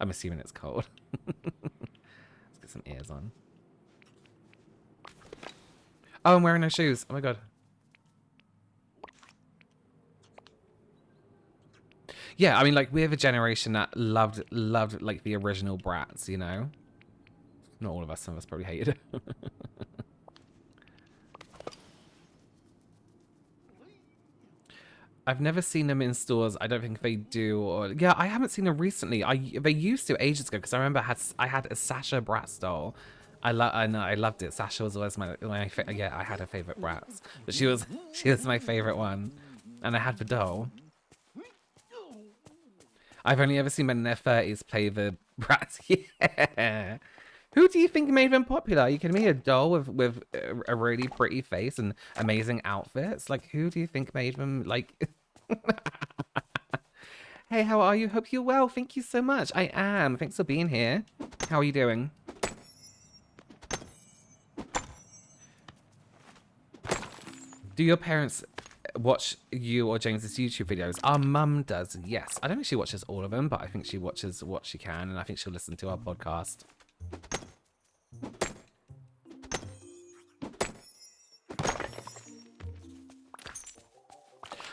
Speaker 1: I'm assuming it's cold. Let's get some ears on. Oh, I'm wearing no shoes. Oh my god. Yeah, I mean, like, we're the generation that loved, like, the original Bratz, you know? Not all of us, some of us probably hated it. I've never seen them in stores. I don't think they do. Or yeah, I haven't seen them recently. They used to ages ago because I remember I had a Sasha Bratz doll. I know I loved it. Sasha was always yeah, I had a favorite Bratz, but she was my favorite one, and I had the doll. I've only ever seen men in their 30s play the Bratz. Yeah. Who do you think made them popular? Are you kidding me? A doll with a really pretty face and amazing outfits? Like, who do you think made them, like... Hey, how are you? Hope you're well. Thank you so much. I am. Thanks for being here. How are you doing? Do your parents watch you or James's YouTube videos? Our mum does, yes. I don't think she watches all of them, but I think she watches what she can, and I think she'll listen to our podcast.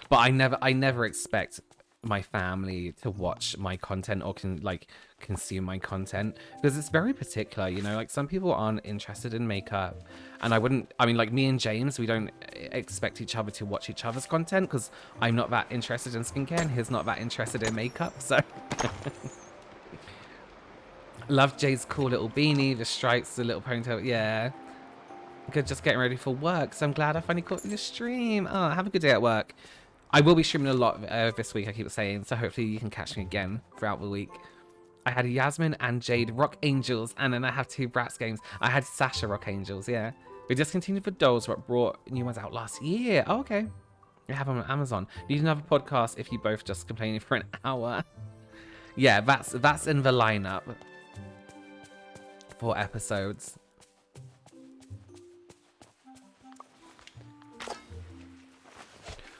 Speaker 1: But I never expect my family to watch my content or consume my content, because it's very particular, you know, like some people aren't interested in makeup, and I mean, like me and James, we don't expect each other to watch each other's content because I'm not that interested in skincare and he's not that interested in makeup, so love Jay's cool little beanie, the stripes, the little ponytail. Yeah, good, just getting ready for work, so I'm glad I finally caught your stream. Oh, have a good day at work. I will be streaming a lot this week, I keep saying, so hopefully you can catch me again throughout the week. I had Yasmin and Jade Rock Angels, and then I have 2 Bratz games. I had Sasha Rock Angels, yeah. We discontinued the dolls, but brought new ones out last year. Oh, okay. We have them on Amazon. Need another podcast if you both just complaining for an hour. Yeah, that's in the lineup for episodes.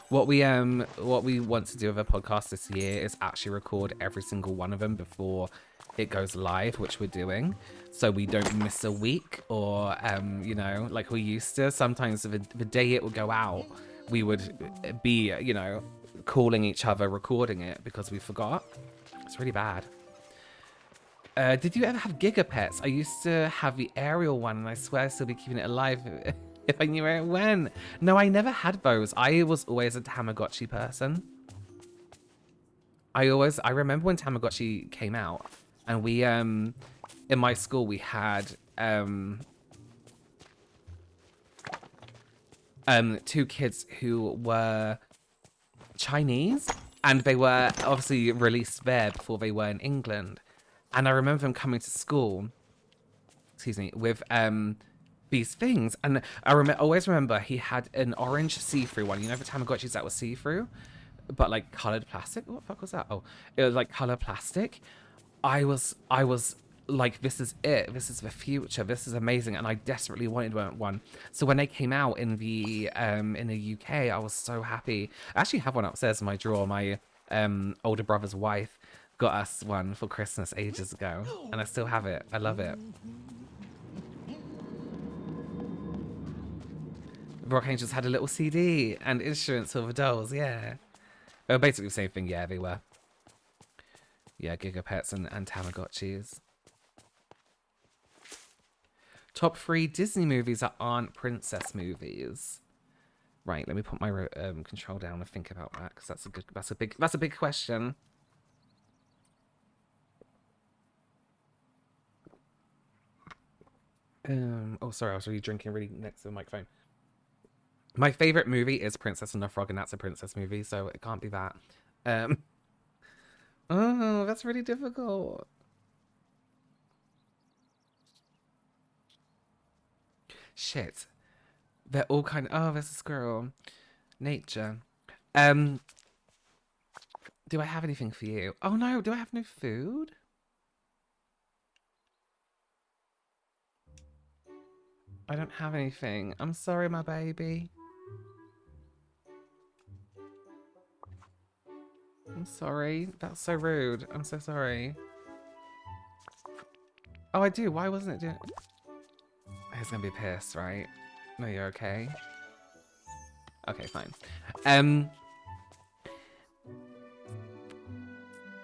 Speaker 1: What we want to do with a podcast this year is actually record every single one of them before it goes live, which we're doing, so we don't miss a week, or you know, like we used to. Sometimes the day it would go out, we would be, you know, calling each other, recording it because we forgot. It's really bad. Did you ever have Gigapets? I used to have the Ariel one, and I swear I'd still be keeping it alive if I knew where it went. No, I never had those. I was always a Tamagotchi person. I remember when Tamagotchi came out, and we, in my school, we had, 2 kids who were Chinese, and they were obviously released there before they were in England. And I remember them coming to school, excuse me, with, these things, and I always remember he had an orange see-through one. You know the Tamagotchis that was see-through, but like colored plastic. What the fuck was that? Oh, it was like color plastic. I was like, this is it. This is the future. This is amazing, and I desperately wanted one. So when they came out in the UK, I was so happy. I actually have one upstairs in my drawer. My older brother's wife got us one for Christmas ages ago, and I still have it. I love it. Rock Angels had a little CD and instruments for the dolls, yeah. They were basically the same thing, yeah, they were. Yeah, Gigapets and Tamagotchis. Top 3 Disney movies that aren't princess movies. Right, let me put my control down and think about that, because that's a big question. Oh, sorry, I was really drinking really next to the microphone. My favorite movie is Princess and the Frog, and that's a princess movie, so it can't be that. Oh, that's really difficult. Shit. They're all kind of... Oh, there's a squirrel. Nature. Do I have anything for you? Oh, no. Do I have no food? I don't have anything. I'm sorry, my baby. I'm sorry. That's so rude. I'm so sorry. Oh, I do. Why wasn't it doing... He's gonna be pissed, right? No, you're okay. Okay, fine.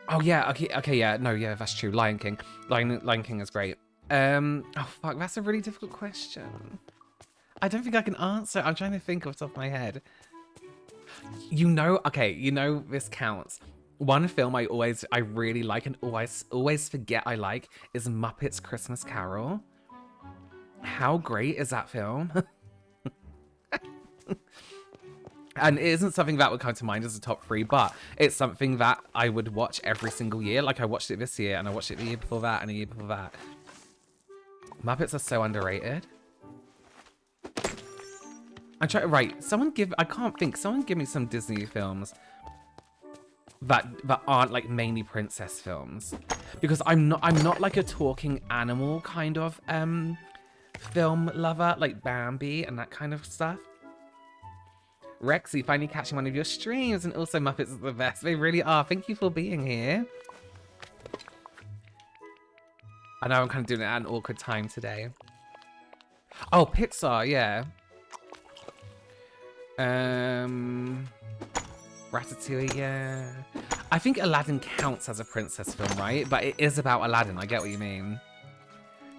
Speaker 1: Oh, yeah. Okay, yeah. No, yeah, that's true. Lion King. Lion King is great. Oh, fuck. That's a really difficult question. I don't think I can answer. I'm trying to think off the top of my head. Okay, this counts. One film I really like and always forget I like is Muppets Christmas Carol. How great is that film? And it isn't something that would come to mind as a top 3, but it's something that I would watch every single year. Like I watched it this year and I watched it the year before that and the year before that. Muppets are so underrated. I'm trying, right, someone give me some Disney films that aren't like mainly princess films. Because I'm not like a talking animal kind of film lover, like Bambi and that kind of stuff. Rexy, finally catching one of your streams, and also Muppets is the best. They really are. Thank you for being here. I know I'm kind of doing it at an awkward time today. Oh, Pixar, yeah. Ratatouille, yeah. I think Aladdin counts as a princess film, right? But it is about Aladdin. I get what you mean.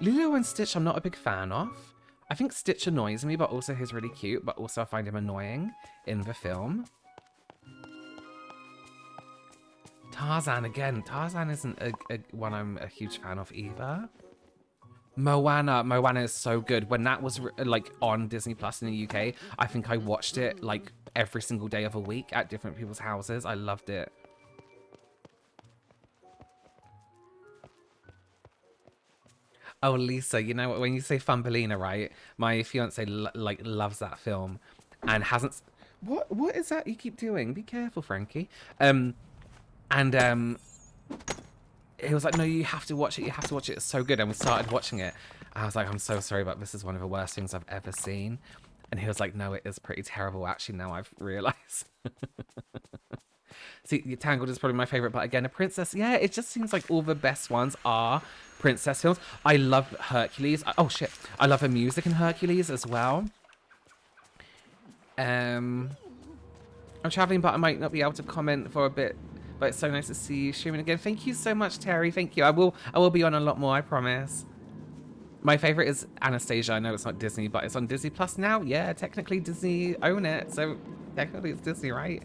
Speaker 1: Lilo and Stitch, I'm not a big fan of. I think Stitch annoys me, but also he's really cute, but also I find him annoying in the film. Tarzan, again. Tarzan isn't one I'm a huge fan of either. Moana is so good. When that was like on Disney Plus in the UK, I think I watched it like every single day of a week at different people's houses. I loved it. Oh, Lisa, you know what? When you say Thumbelina, right? My fiance like loves that film, and hasn't. What is that you keep doing? Be careful, Frankie. He was like, no, you have to watch it. You have to watch it. It's so good. And we started watching it. I was like, I'm so sorry, but this is one of the worst things I've ever seen. And he was like, no, it is pretty terrible. Actually, now I've realized. See, Tangled is probably my favorite, but again, a princess. Yeah, it just seems like all the best ones are princess films. I love Hercules. Oh shit, I love the music in Hercules as well. I'm traveling, but I might not be able to comment for a bit. But it's so nice to see you streaming again. Thank you so much, Terry. Thank you. I will be on a lot more. I promise. My favorite is Anastasia. I know it's not Disney, but it's on Disney Plus now. Yeah, technically Disney own it, so technically it's Disney, right?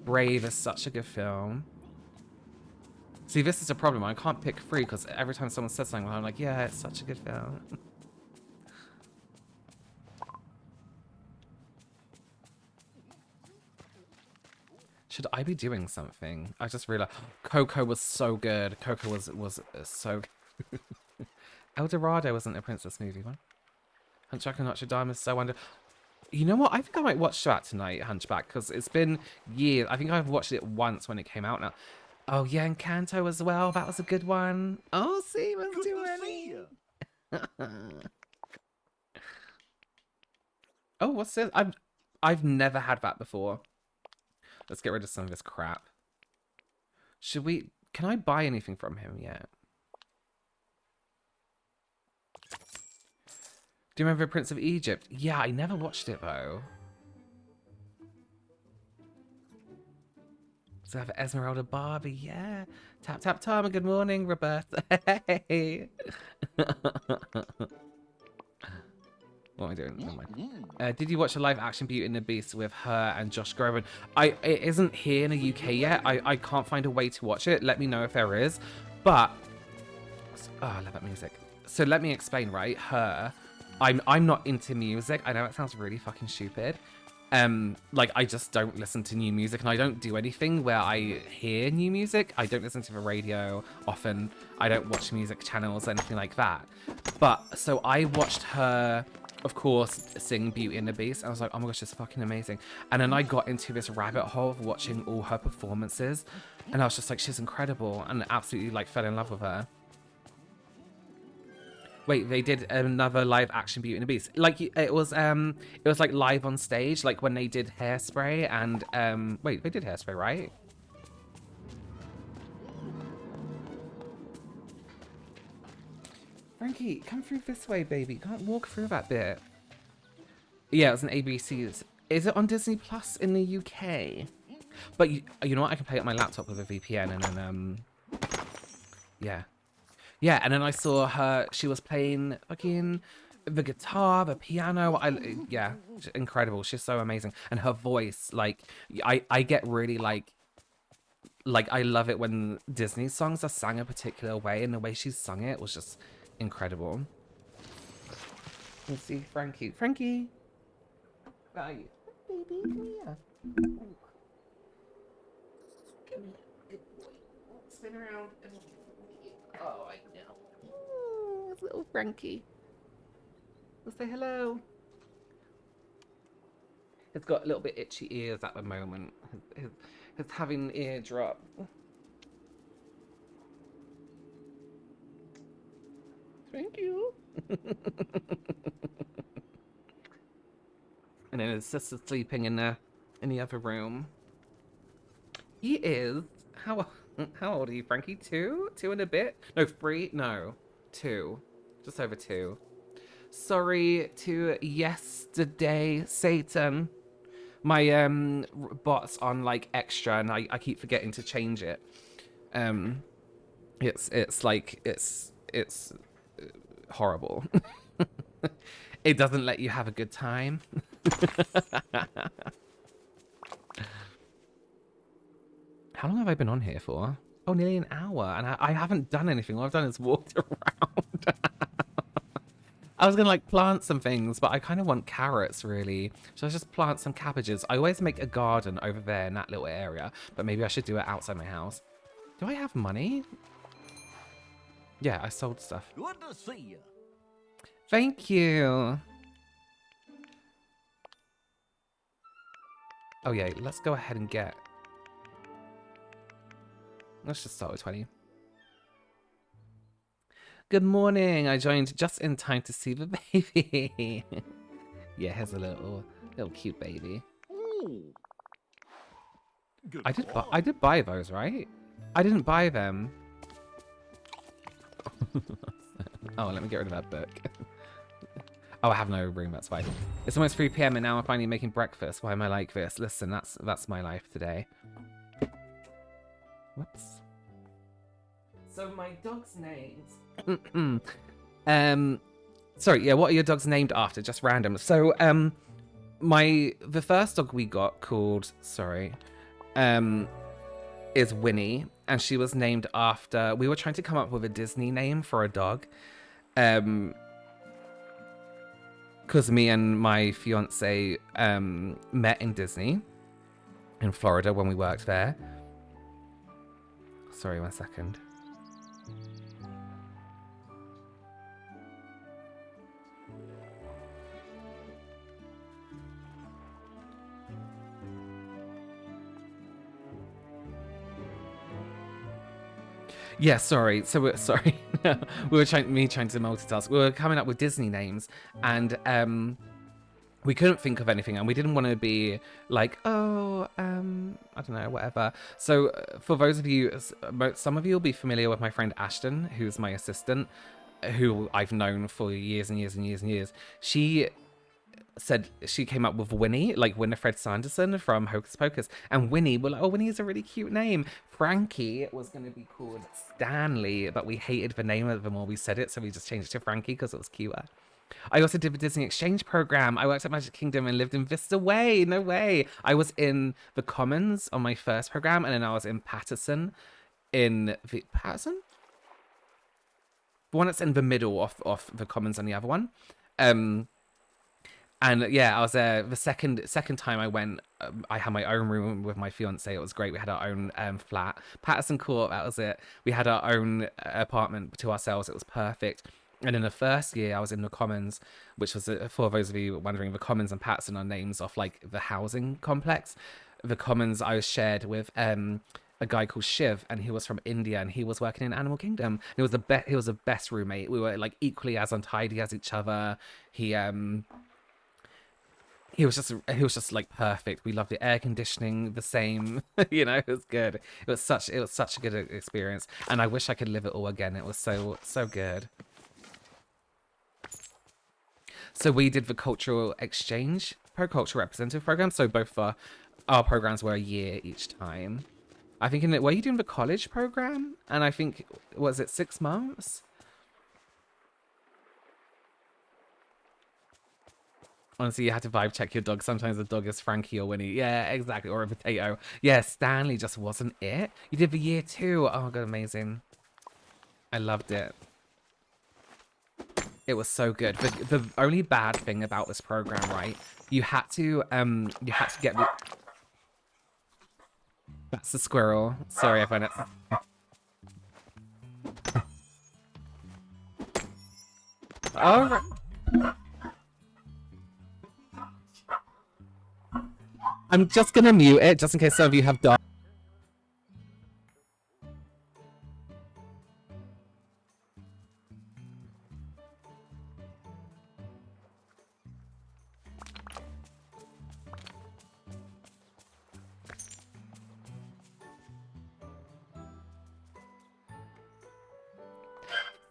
Speaker 1: Brave is such a good film. See, this is a problem. I can't pick 3 because every time someone says something, I'm like, yeah, it's such a good film. Should I be doing something? I just realized Coco was so good. Coco was so good. El Dorado wasn't a princess movie one. Hunchback of Notre Dame is so under. You know what? I think I might watch that tonight, Hunchback, because it's been years. I think I've watched it once when it came out now. Oh yeah, Encanto as well. That was a good one. Oh, see, let's do it. Oh, what's this? I've never had that before. Let's get rid of some of this crap. Should we? Can I buy anything from him yet? Do you remember Prince of Egypt? Yeah, I never watched it though. So I have Esmeralda Barbie, yeah. Tap tap Tama, good morning, Roberta. Hey. What am I doing? Never mind. Did you watch a live action Beauty and the Beast with her and Josh Groban? It isn't here in the UK yet. I can't find a way to watch it. Let me know if there is. But oh, I love that music. So let me explain, right? I'm not into music. I know it sounds really fucking stupid. Like I just don't listen to new music, and I don't do anything where I hear new music. I don't listen to the radio often. I don't watch music channels, anything like that. But so I watched her, of course, sing Beauty and the Beast. I was like, oh my gosh, it's fucking amazing. And then I got into this rabbit hole of watching all her performances, and I was just like, she's incredible, and absolutely like fell in love with her. Wait, they did another live action Beauty and the Beast. Like it was like live on stage, like when they did Hairspray and wait, they did Hairspray, right? Frankie, come through this way, baby. You can't walk through that bit. Yeah, it was an ABC. Is it on Disney Plus in the UK? But you know what? I can play it on my laptop with a VPN and then yeah. Yeah, and then I saw her, she was playing fucking the guitar, the piano, yeah, incredible. She's so amazing, and her voice, like, I get really like I love it when Disney songs are sung a particular way, and the way she sung it was just incredible. Let's see, Frankie. Frankie, where are you? Baby, come here. Come here. Good boy. Spin around. Oh, I know. Oh, it's little Frankie. Let's say hello. It's got a little bit itchy ears at the moment. It's having ear drop. Thank you. And then his sister's sleeping in the other room. He is how old are you, Frankie? 2? 2 and a bit? No, 3? No, 2. Just over 2. Sorry to yesterday, Satan. My bot's on like extra, and I keep forgetting to change it. It's like it's horrible. It doesn't let you have a good time. How long have I been on here for? Oh, nearly an hour, and I haven't done anything. All I've done is walked around. I was gonna like plant some things, but I kind of want carrots really. Should I just plant some cabbages? I always make a garden over there in that little area, but maybe I should do it outside my house. Do I have money? Yeah, I sold stuff.
Speaker 2: Good to see you.
Speaker 1: Thank you. Oh yeah, let's go ahead and get... Let's just start with 20. Good morning. I joined just in time to see the baby. Yeah, here's a little cute baby.
Speaker 2: Ooh. Good
Speaker 1: I did buy those, right? I didn't buy them. Oh, let me get rid of that book. Oh, I have no room, that's fine. It's almost 3 p.m. and now I'm finally making breakfast. Why am I like this? Listen, that's my life today. Whoops. So my dog's names. Sorry, yeah, what are your dogs named after? Just random. So, the first dog we got called, is Winnie, and she was named after, we were trying to come up with a Disney name for a dog. Because me and my fiance met in Disney in Florida when we worked there. Sorry, 1 second. Yeah, sorry. So we're sorry. We were trying to multitask. We were coming up with Disney names, and we couldn't think of anything, and we didn't want to be like, oh, I don't know, whatever. So for those of you, some of you will be familiar with my friend Ashton, who's my assistant, who I've known for years and years and years and years. She said she came up with Winnie, like Winifred Sanderson from Hocus Pocus, and Winnie, we're like, oh, Winnie is a really cute name. Frankie was going to be called Stanley, but we hated the name of the more we said it, so we just changed it to Frankie because it was cuter. I also did the Disney exchange program. I worked at Magic Kingdom and lived in Vista Way. No way. I was in the Commons on my first program, and then I was in Patterson. Patterson? The one that's in the middle of the Commons and the other one. And yeah, I was there the second time I went. I had my own room with my fiance. It was great. We had our own flat. Patterson Court, that was it. We had our own apartment to ourselves. It was perfect. And in the first year, I was in the Commons, which was, for those of you wondering, the Commons and Patterson are names of like the housing complex. The Commons I was shared with a guy called Shiv, and he was from India, and he was working in Animal Kingdom. He was the best roommate. We were like equally as untidy as each other. He was just like perfect. We loved the air conditioning, the same, you know, it was good. It was such a good experience, and I wish I could live it all again. It was so good. So we did the cultural exchange, cultural representative program. So both our programs were a year each time. I think were you doing the college program? And I think, was it 6 months? Honestly, you have to vibe check your dog. Sometimes the dog is Frankie or Winnie. Yeah, exactly. Or a potato. Yeah, Stanley just wasn't it. You did the year 2. Oh, God, amazing. I loved it. It was so good. The only bad thing about this program, right? You had to get the... That's the squirrel. Sorry, everyone. All right. I'm just gonna mute it just in case some of you have dogs.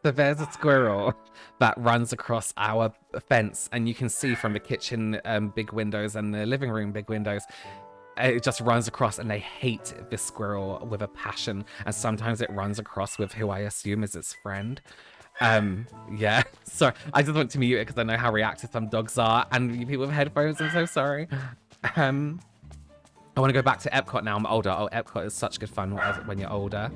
Speaker 1: So there's a squirrel that runs across our fence, and you can see from the kitchen big windows and the living room big windows, it just runs across, and they hate this squirrel with a passion. And sometimes it runs across with who I assume is its friend. Yeah. Sorry, I just want to mute it because I know how reactive some dogs are, and you people with headphones, I'm so sorry. I want to go back to Epcot now. I'm older. Oh, Epcot is such good fun when you're older.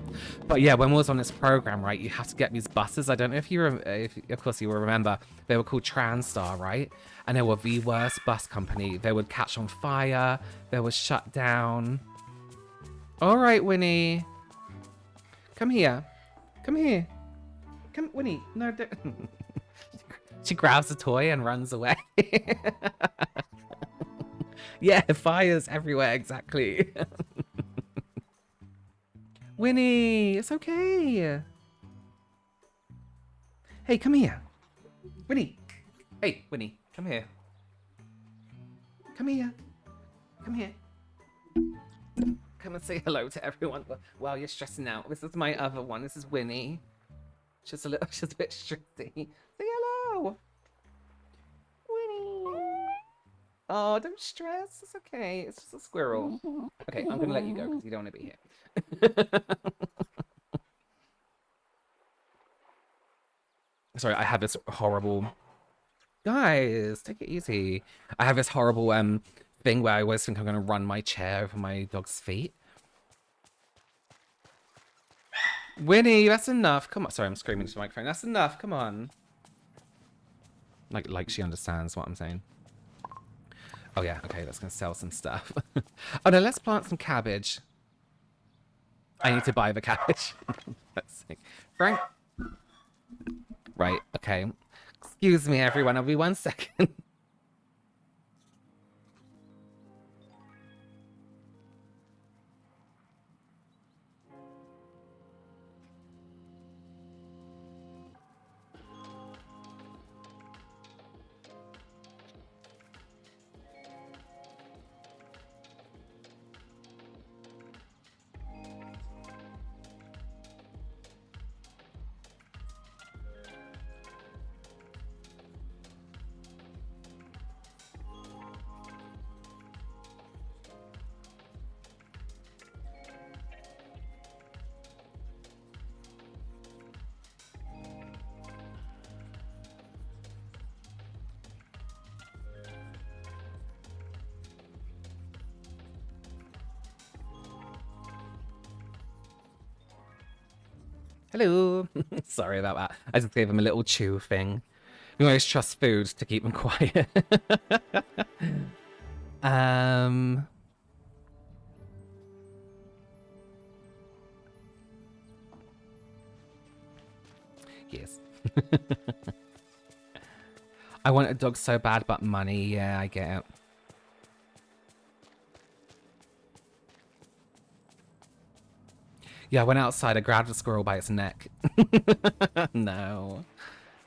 Speaker 1: But yeah, when we was on this program, right, you have to get these buses. I don't know if you, of course you will remember, they were called Transtar, right? And they were the worst bus company. They would catch on fire. They would shut down. All right, Winnie. Come here. Come here. Come, Winnie. No, don't. She grabs a toy and runs away. Yeah, fires everywhere, exactly. Winnie, it's okay. Hey, come here. Winnie. Hey, Winnie, come here. Come here. Come here. Come and say hello to everyone while you're stressing out. This is my other one. This is Winnie. She's a bit stressy. Say hello. Winnie. Oh, don't stress. It's okay. It's just a squirrel. Okay, I'm gonna let you go because you don't want to be here. Sorry, I have this horrible... Guys, take it easy. I have this horrible thing where I always think I'm gonna run my chair over my dog's feet. Winnie, that's enough. Come on. Sorry, I'm screaming into the microphone. That's enough. Come on. Like she understands what I'm saying. Oh yeah, okay, that's gonna sell some stuff. Oh no, let's plant some cabbage. I need to buy the cabbage. Let's see. Frank. Right, okay. Excuse me, everyone. I'll be 1 second. Hello. Sorry about that. I just gave him a little chew thing. We always trust food to keep them quiet. Yes. I want a dog so bad, but money. Yeah, I get it. Yeah, I went outside. I grabbed a squirrel by its neck. No.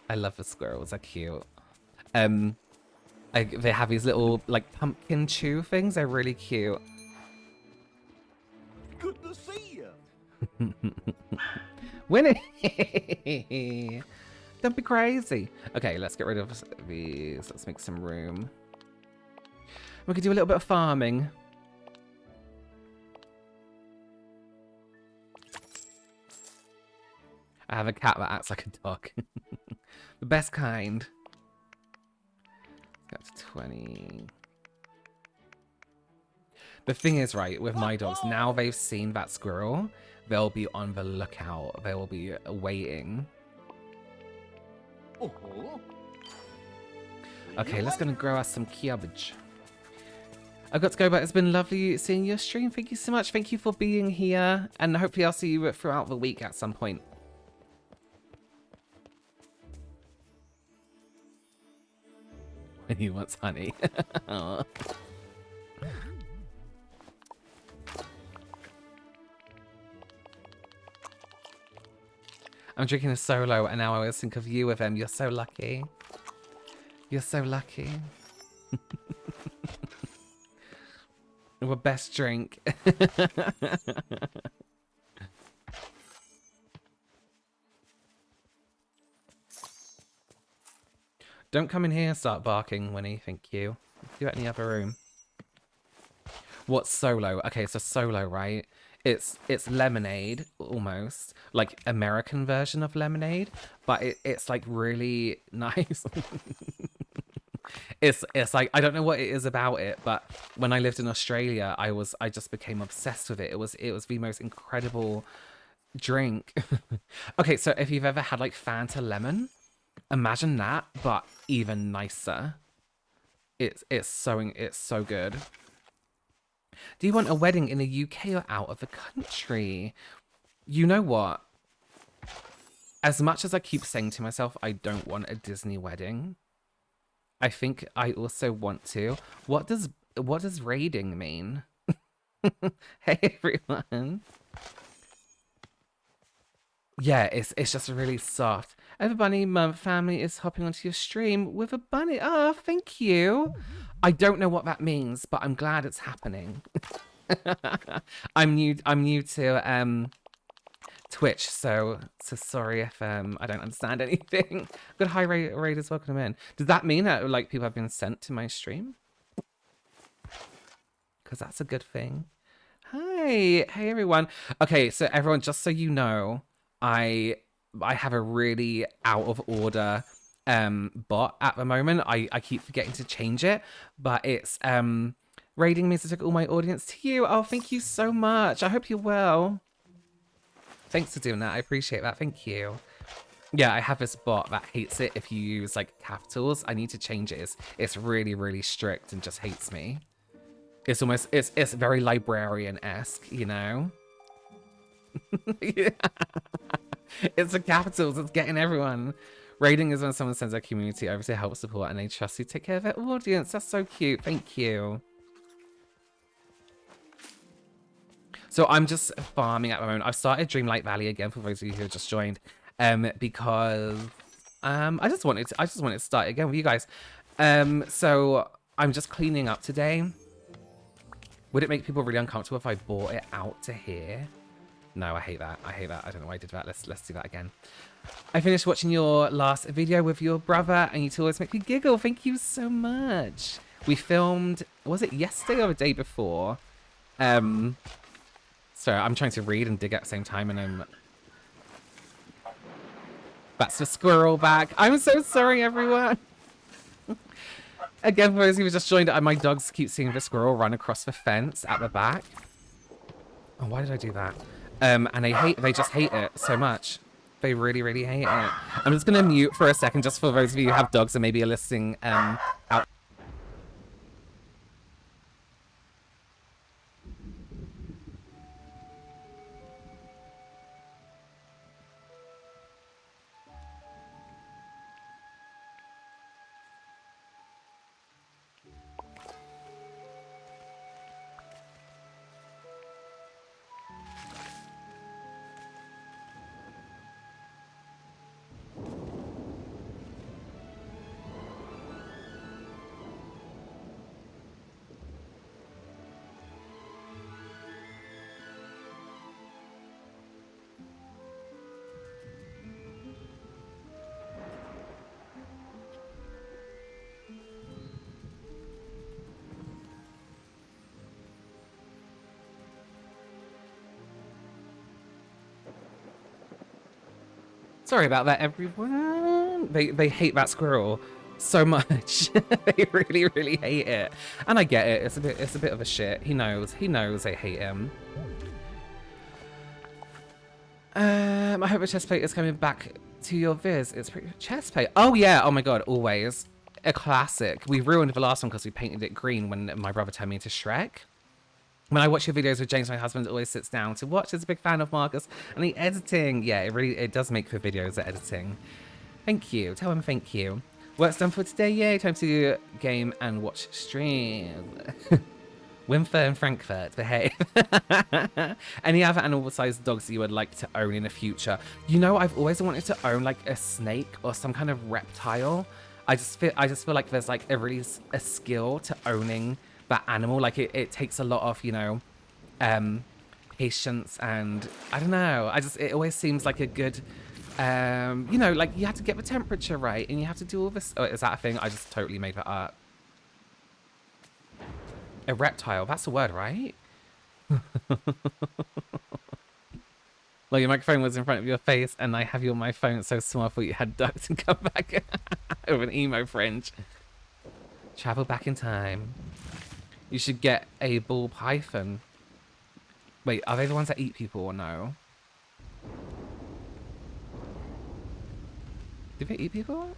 Speaker 1: I love the squirrels. They're cute. They have these little, like, pumpkin chew things. They're really cute.
Speaker 2: Good to see you.
Speaker 1: Winnie! Don't be crazy. Okay, let's get rid of these. Let's make some room. We could do a little bit of farming. I have a cat that acts like a dog. The best kind. Got to 20. The thing is, right, with my dogs, now they've seen that squirrel, they'll be on the lookout. They will be waiting. Okay, let's go and grow us some cabbage. I've got to go, but it's been lovely seeing your stream. Thank you so much. Thank you for being here. And hopefully I'll see you throughout the week at some point. When he wants honey. I'm drinking a solo, and now I always think of you with him. You're so lucky. You're so lucky. Our best drink. Don't come in here and start barking, Winnie. Thank you. Do it in the other room. What's solo? Okay, so solo, right? It's lemonade, almost. Like American version of lemonade. But it's like really nice. It's like, I don't know what it is about it, but when I lived in Australia, I just became obsessed with it. It was the most incredible drink. Okay, so if you've ever had like Fanta lemon, imagine that, but even nicer. It's so good. Do you want a wedding in the UK or out of the country? You know what? As much as I keep saying to myself, I don't want a Disney wedding, I think I also want to. What does raiding mean? Hey everyone. Yeah, it's just really soft. Everybody, my family is hopping onto your stream with a bunny. Oh, thank you. I don't know what that means, but I'm glad it's happening. I'm new to Twitch, so sorry if I don't understand anything. Good, hi Raiders, welcome in. Does that mean that like people have been sent to my stream? Because that's a good thing. Hey everyone. Okay, so everyone, just so you know, I have a really out of order bot at the moment. I keep forgetting to change it, but it's raiding means to take all my audience to you. Oh, thank you so much. I hope you're well. Thanks for doing that. I appreciate that. Thank you. Yeah, I have this bot that hates it if you use like capitals. I need to change it. It's really, really strict and just hates me. It's almost, it's very librarian-esque, you know? Yeah. It's the capitals. It's getting everyone. Raiding is when someone sends their community over to help support and they trust you to take care of their audience. That's so cute. Thank you. So I'm just farming at the moment. I've started Dreamlight Valley again for those of you who have just joined, because I just wanted to start again with you guys. So I'm just cleaning up today. Would it make people really uncomfortable if I brought it out to here? No, I hate that. I hate that. I don't know why I did that. Let's do that again. I finished watching your last video with your brother, and you two always make me giggle. Thank you so much. We filmed, was it yesterday or the day before? Sorry, I'm trying to read and dig at the same time, and I'm... That's the squirrel back. I'm so sorry, everyone. Again, for those who just joined, my dogs keep seeing the squirrel run across the fence at the back. Oh, why did I do that? And they just hate it so much. They really, really hate it. I'm just going to mute for a second, just for those of you who have dogs and maybe are listening out. Sorry about that, everyone. They hate that squirrel. so much. They really, really hate it. And I get it. It's a bit of a shit. He knows they hate him. I hope a chest plate is coming back to your viz. It's pretty chest plate. Oh yeah, oh my god, always. A classic. We ruined the last one because we painted it green when my brother turned me into Shrek. When I watch your videos with James, my husband always sits down to watch. He's a big fan of Marcus and the editing. Yeah, it does make the videos, the editing. Thank you. Tell him thank you. Work's done for today. Yay. Time to game and watch stream. Winfer and Frankfurt, behave. Any other animal-sized dogs that you would like to own in the future? You know, I've always wanted to own like a snake or some kind of reptile. I just feel like there's like a skill to owning that animal. Like it takes a lot of, you know, patience, and I don't know. It always seems like a good, you know, like you have to get the temperature right and you have to do all this. Oh, is that a thing? I just totally made that up. A reptile, that's a word, right? Like your microphone was in front of your face and I have you on my phone so small I thought you had ducks and come back with an emo fringe. Travel back in time. You should get a ball python. Wait, are they the ones that eat people or no? Do they eat people?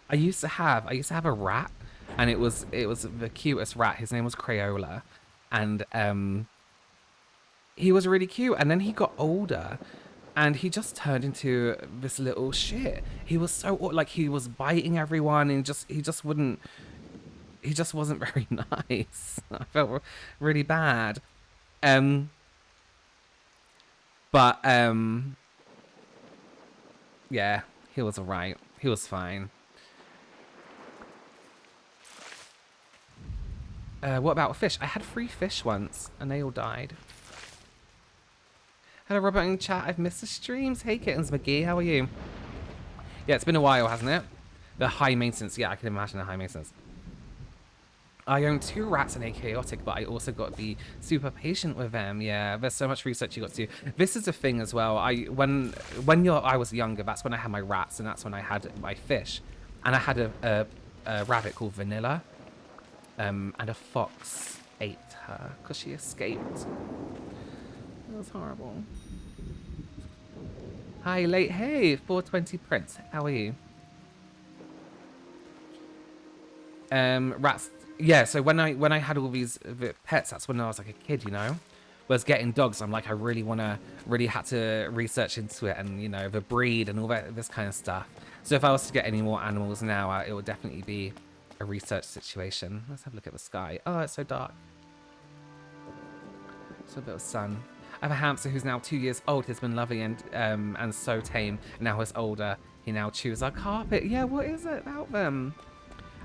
Speaker 1: I used to have a rat, and it was the cutest rat. His name was Crayola, and he was really cute. And then he got older, and he just turned into this little shit. He was so like he was biting everyone, and he just wasn't very nice. I felt really bad. But yeah, he was alright. He was fine. What about fish? I had 3 fish once, and they all died. Hello, Robert in chat. I've missed the streams. Hey, Kittens McGee. How are you? Yeah, it's been a while, hasn't it? The high maintenance. Yeah, I can imagine the high maintenance. I own 2 rats and a chaotic, but I also got to be super patient with them. Yeah, there's so much research you got to do. This is a thing as well. When I was younger, that's when I had my rats, and that's when I had my fish. And I had a rabbit called Vanilla. And a fox ate her because she escaped. It was horrible. Hi, late. Hey, 420 Prince. How are you? Rats. Yeah. So when I had all these pets, that's when I was like a kid, you know. Whereas getting dogs, I'm like, I really had to research into it, and you know, the breed and all that, this kind of stuff. So if I was to get any more animals now, it would definitely be a research situation. Let's have a look at the sky. Oh, it's so dark. So a bit of sun. I have a hamster who's now 2 years old. He's been lovely and so tame. Now he's older. He now chews our carpet. Yeah, what is it about them?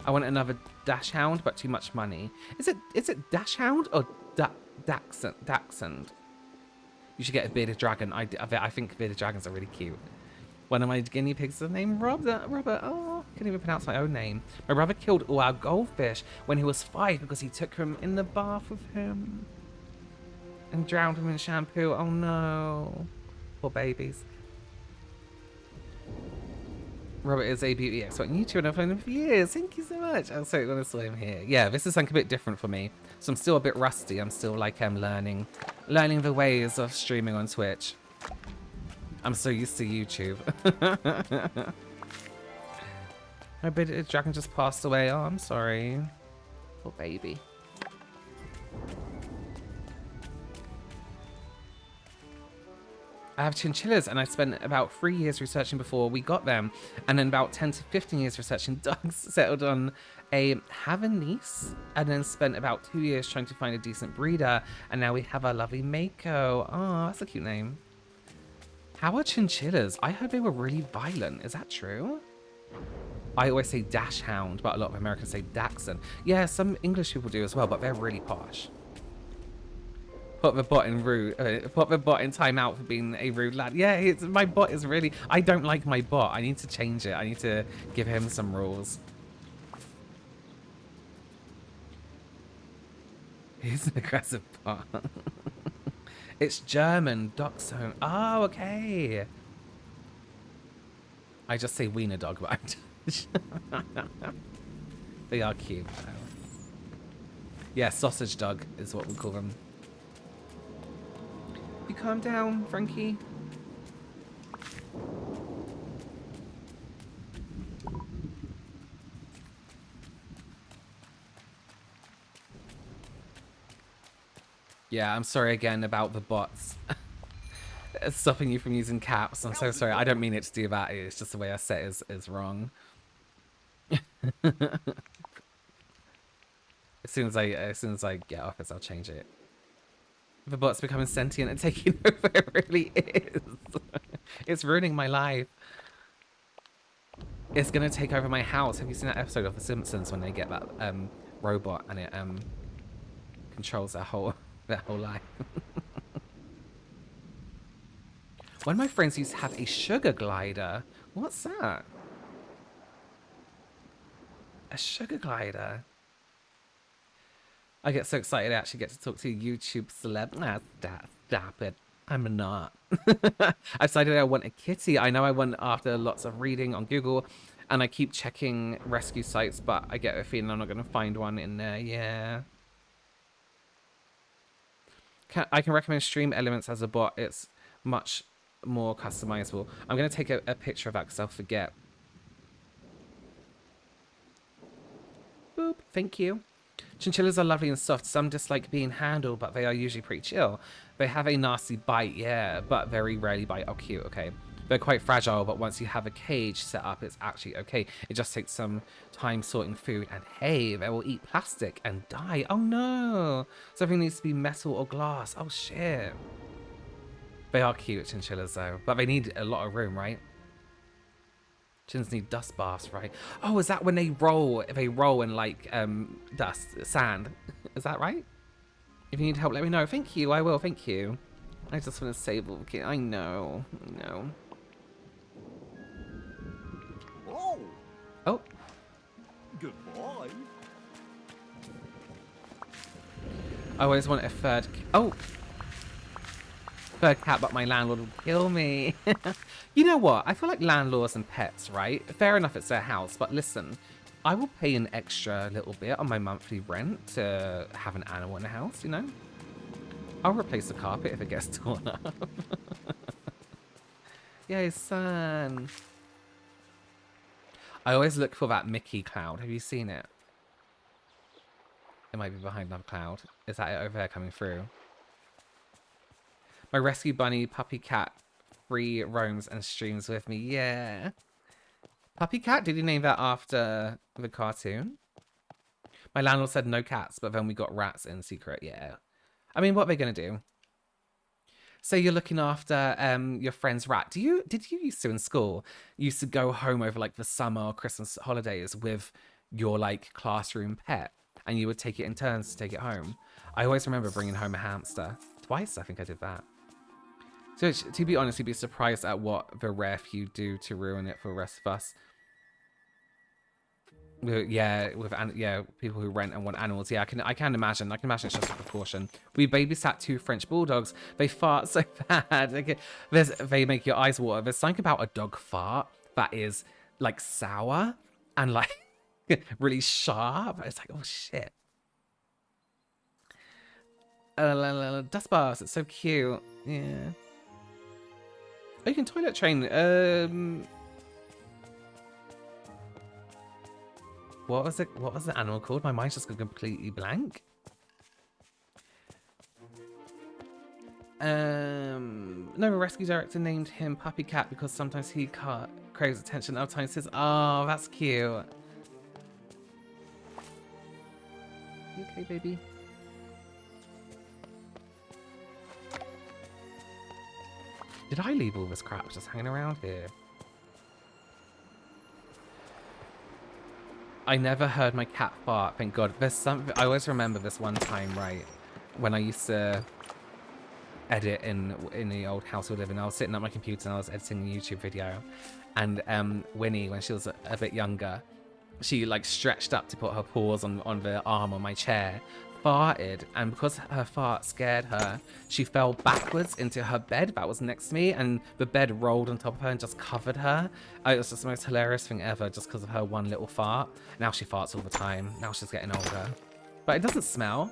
Speaker 1: I want another dachshund, but too much money. Is it dachshund or dachshund? You should get a bearded dragon. I think bearded dragons are really cute. One of my guinea pigs is named Robert. Oh, I can't even pronounce my own name. My brother killed all our goldfish when he was 5 because he took them in the bath with him and drowned them in shampoo. Oh no, poor babies. Robert is a beauty expert on YouTube, and I've known him for years. Thank you so much. I'm so glad I saw him here. Yeah, this is something a bit different for me, so I'm still a bit rusty. I'm still like learning the ways of streaming on Twitch. I'm so used to YouTube. My bearded dragon just passed away. Oh, I'm sorry. Poor baby. I have chinchillas, and I spent about 3 years researching before we got them, and then about 10 to 15 years researching dogs. Settled on a Havanese, and then spent about 2 years trying to find a decent breeder, and now we have our lovely Mako. Oh, that's a cute name. How are chinchillas? I heard they were really violent. Is that true? I always say dachshund, but a lot of Americans say dachshund. Yeah, some English people do as well, but they're really posh. Put the bot in timeout for being a rude lad. Yeah, my bot is really... I don't like my bot. I need to change it. I need to give him some rules. He's an aggressive bot. It's German, Dachshund. Oh, okay. I just say wiener dog, but they are cute. Yeah, sausage dog is what we call them. You calm down, Frankie. Yeah, I'm sorry again about the bots. Stopping you from using caps. I'm so sorry. I don't mean it to do that. It's just the way I set is wrong. As soon as I get off this, I'll change it. The bot's becoming sentient and taking over. It really is. It's ruining my life. It's gonna take over my house. Have you seen that episode of The Simpsons when they get that robot and it controls their whole life? One of my friends used to have a sugar glider. What's that? A sugar glider. I get so excited I actually get to talk to a YouTube celeb. Ah, stop it. I'm not. I decided I want a kitty. I know I want after lots of reading on Google, and I keep checking rescue sites, but I get a feeling I'm not going to find one in there. Yeah. I can recommend Stream Elements as a bot. It's much more customizable. I'm going to take a picture of that because I'll forget. Boop. Thank you. Chinchillas are lovely and soft. Some dislike being handled, but they are usually pretty chill. They have a nasty bite, yeah, but very rarely bite. Oh, cute, okay. They're quite fragile, but once you have a cage set up, it's actually okay. It just takes some time sorting food, and hey, they will eat plastic and die. Oh no! Something needs to be metal or glass. Oh shit. They are cute, chinchillas, though, but they need a lot of room, right? Chins need dust baths, right? Oh, is that when they roll in like dust, sand? Is that right? If you need help, let me know. Thank you, I will, thank you. I just want to save all the kids. I know.
Speaker 2: Oh,
Speaker 1: Oh,
Speaker 2: goodbye.
Speaker 1: I always want a third. Oh, third cat, but my landlord will kill me. You know what? I feel like landlords and pets, right? Fair enough, it's their house, but listen, I will pay an extra little bit on my monthly rent to have an animal in the house, you know? I'll replace the carpet if it gets torn up. Yay, son. I always look for that Mickey cloud. Have you seen it? It might be behind that cloud. Is that it over there coming through? My rescue bunny, puppy cat, free roams and streams with me. Yeah. Puppy cat? Did you name that after the cartoon? My landlord said no cats, but then we got rats in secret. Yeah. I mean, what are they going to do? So you're looking after your friend's rat. Did you used to in school, used to go home over like the summer or Christmas holidays with your like classroom pet, and you would take it in turns to take it home? I always remember bringing home a hamster. Twice, I think I did that. So to be honest, you'd be surprised at what the rare few do to ruin it for the rest of us. Yeah, people who rent and want animals. Yeah, I can imagine. I can imagine it's just a precaution. We babysat 2 French bulldogs. They fart so bad. They make your eyes water. There's something about a dog fart that is like sour and like really sharp. It's like, oh shit. Dust bars. It's so cute. Yeah. Oh, you can toilet train. What was it? What was the animal called? My mind's just gone completely blank. No, a rescue director named him Puppy Cat because sometimes he craves attention, other times says, "Oh, that's cute." You okay, baby? Did I leave all this crap just hanging around here? I never heard my cat fart, thank God. There's something, I always remember this one time, right, when I used to edit in the old house we live in. I was sitting at my computer and I was editing a YouTube video, and Winnie, when she was a bit younger, she like stretched up to put her paws on the arm on my chair, farted, and because her fart scared her, she fell backwards into her bed that was next to me, and the bed rolled on top of her and just covered her. It was just the most hilarious thing ever, just because of her one little fart. Now she farts all the time. Now she's getting older. But it doesn't smell.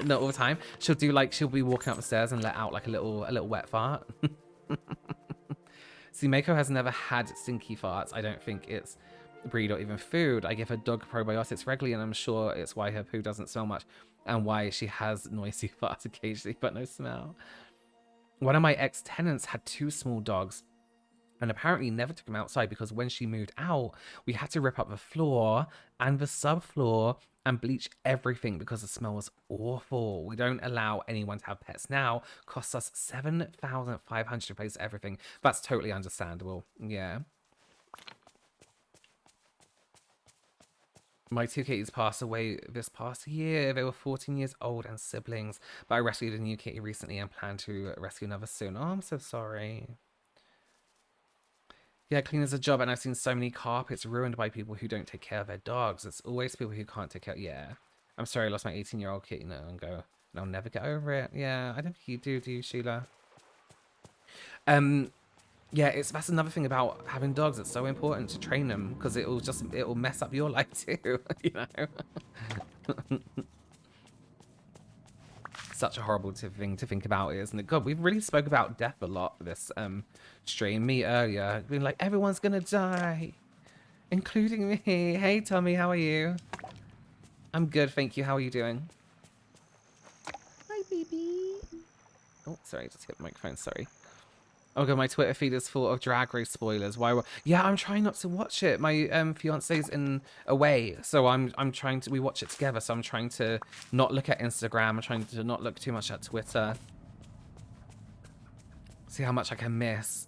Speaker 1: Not all the time. She'll be walking up the stairs and let out like a little wet fart. See, Mako has never had stinky farts. I don't think it's breed or even food. I give her dog probiotics regularly, and I'm sure it's why her poo doesn't smell much and why she has noisy farts occasionally but no smell. One of my ex-tenants had 2 small dogs and apparently never took them outside because when she moved out, we had to rip up the floor and the subfloor and bleach everything because the smell was awful. We don't allow anyone to have pets now. Costs us $7,500 to replace everything. That's totally understandable. Yeah. My 2 kitties passed away this past year. They were 14 years old and siblings, but I rescued a new kitty recently and plan to rescue another soon. Oh, I'm so sorry. Yeah, cleaner's a job, and I've seen so many carpets ruined by people who don't take care of their dogs. It's always people who can't take care. Yeah. I'm sorry I lost my 18-year-old kitty and I'll never get over it. Yeah, I don't think you do you, Sheila? Yeah, that's another thing about having dogs. It's so important to train them because it'll mess up your life too, you know. Such a horrible thing to think about, isn't it? God, we've really spoke about death a lot this stream. Me earlier, being like, everyone's gonna die, including me. Hey, Tommy, how are you? I'm good, thank you. How are you doing? Hi, baby. Oh, sorry, I just hit the microphone. Sorry. Oh god, my Twitter feed is full of Drag Race spoilers. Why? Yeah, I'm trying not to watch it. My fiance's away, so I'm trying to. We watch it together, so I'm trying to not look at Instagram. I'm trying to not look too much at Twitter. See how much I can miss.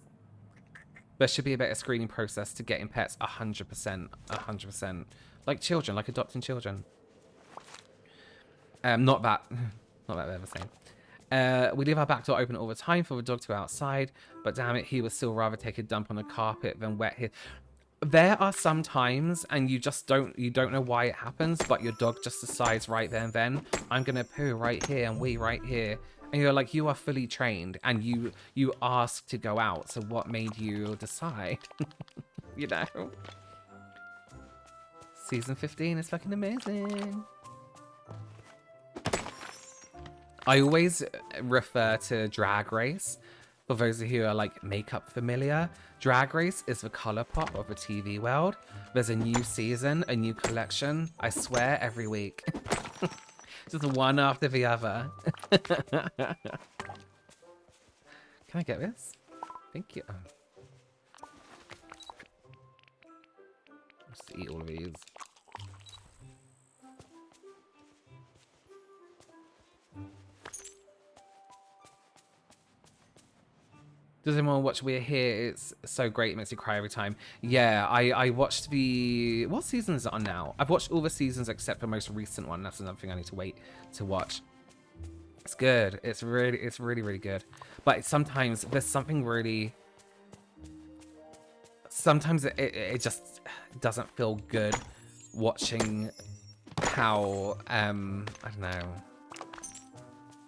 Speaker 1: There should be a better screening process to getting pets. 100%, 100%. Like children, like adopting children. Not that they're the same. We leave our back door open all the time for the dog to go outside, but damn it, he would still rather take a dump on the carpet than wet his. There are some times, and you don't know why it happens, but your dog just decides right there and then, I'm gonna poo right here and wee right here, and you're like, you are fully trained, and you asked to go out, so what made you decide? You know. Season 15 is fucking amazing. I always refer to Drag Race, for those of you who are like makeup familiar. Drag Race is the color pop of the TV world. There's a new season, a new collection, I swear, every week. Just one after the other. Can I get this? Thank you. Oh. Just eat all of these. Does anyone watch We're Here? It's so great. It makes me cry every time. Yeah, I watched the... What season is it on now? I've watched all the seasons except for the most recent one. That's another thing I need to wait to watch. It's good. It's really, really good. But sometimes there's something really... Sometimes it just doesn't feel good watching how... I don't know...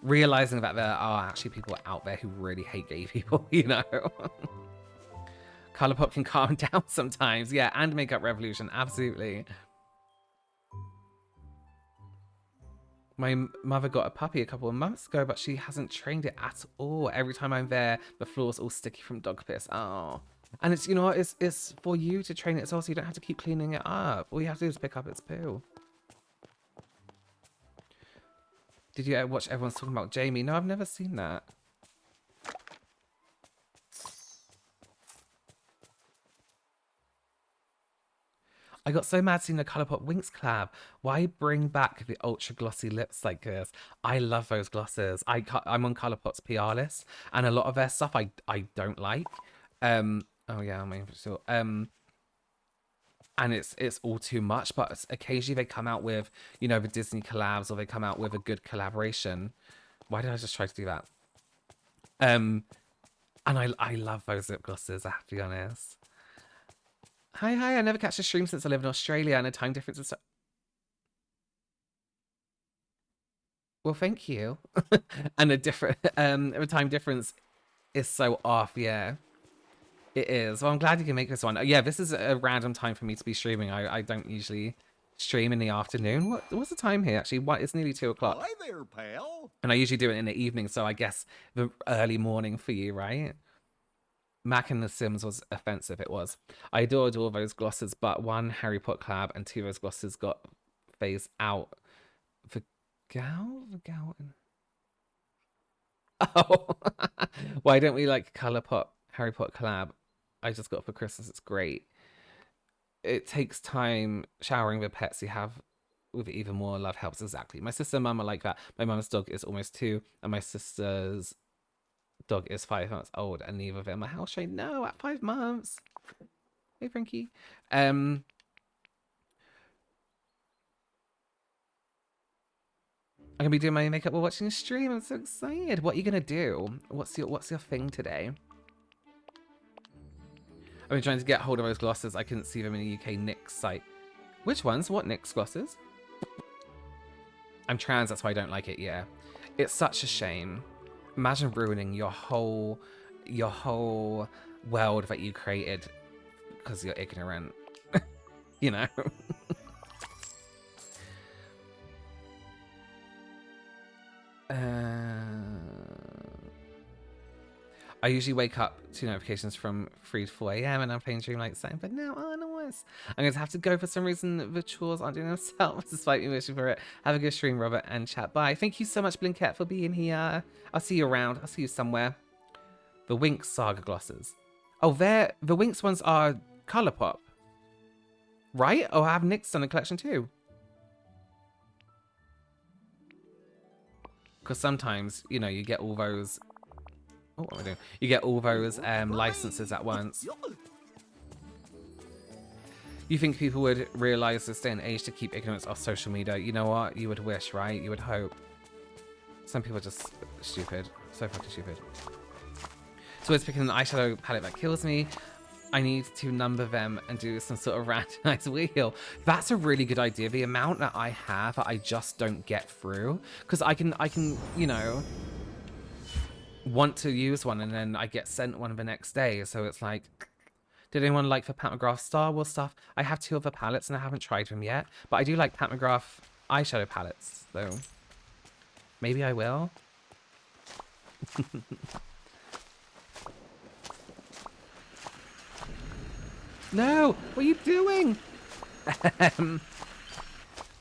Speaker 1: Realizing that there are actually people out there who really hate gay people, you know? Colourpop can calm down sometimes. Yeah, and Makeup Revolution, absolutely. My mother got a puppy a couple of months ago, but she hasn't trained it at all. Every time I'm there, the floor's all sticky from dog piss. Oh. And it's, you know what, it's for you to train it as well, so you don't have to keep cleaning it up. All you have to do is pick up its poo. Did you watch everyone's talking about Jamie? No, I've never seen that. I got so mad seeing the Colourpop Winx collab. Why bring back the ultra glossy lips like this? I love those glosses. I'm on Colourpop's PR list, and a lot of their stuff I don't like. Oh yeah, I'm still. And it's all too much, but occasionally they come out with, you know, the Disney collabs, or they come out with a good collaboration. Why did I just try to do that? And I love those lip glosses, I have to be honest. Hi, I never catch a stream since I live in Australia, and a time difference is so... Well, thank you. And a time difference is so off, yeah. It is. Well, I'm glad you can make this one. Yeah, this is a random time for me to be streaming. I don't usually stream in the afternoon. What's the time here, actually? It's nearly 2 o'clock.
Speaker 2: Hi there, pal.
Speaker 1: And I usually do it in the evening, so I guess the early morning for you, right? Mac and The Sims was offensive, it was. I adored all those glosses, but one Harry Potter collab and two of those glosses got phased out. Gal? Oh, why don't we like ColourPop Harry Potter collab? I just got for Christmas. It's great. It takes time showering the pets you have with even more love helps. Exactly. My sister and mum are like that. My mum's dog is almost 2, and my sister's dog is 5 months old, and neither of them are house trained. No, at 5 months. Hey, Frankie. I'm gonna be doing my makeup while watching a stream. I'm so excited. What are you gonna do? What's your thing today? I've been trying to get hold of those glosses. I couldn't see them in the UK NYX site. Which ones? What NYX glosses? I'm trans, that's why I don't like it. Yeah, it's such a shame. Imagine ruining your whole world that you created because you're ignorant. You know. I usually wake up to notifications from 3 to 4 a.m. and I'm playing Dreamlight Zone, but now onwards. I'm going to have to go for some reason. The chores aren't doing themselves despite me wishing for it. Have a good stream, Robert, and chat. Bye. Thank you so much, Blinkette, for being here. I'll see you around. I'll see you somewhere. The Winx Saga glosses. Oh, the Winx ones are ColourPop. Right? Oh, I have NYX on the collection too. Because sometimes, you know, you get all those... Oh, what am I doing? You get all those licenses at once. You think people would realize this day and age to keep ignorance off social media? You know what? You would wish, right? You would hope. Some people are just stupid. So fucking stupid. So it's picking an eyeshadow palette that kills me. I need to number them and do some sort of randomized wheel. That's a really good idea. The amount that I have that I just don't get through. Because I can, you know, want to use one and then I get sent one the next day. So it's like, did anyone like the Pat McGrath Star Wars stuff? I have 2 other palettes and I haven't tried them yet. But I do like Pat McGrath eyeshadow palettes, though. Maybe I will. No! What are you doing? I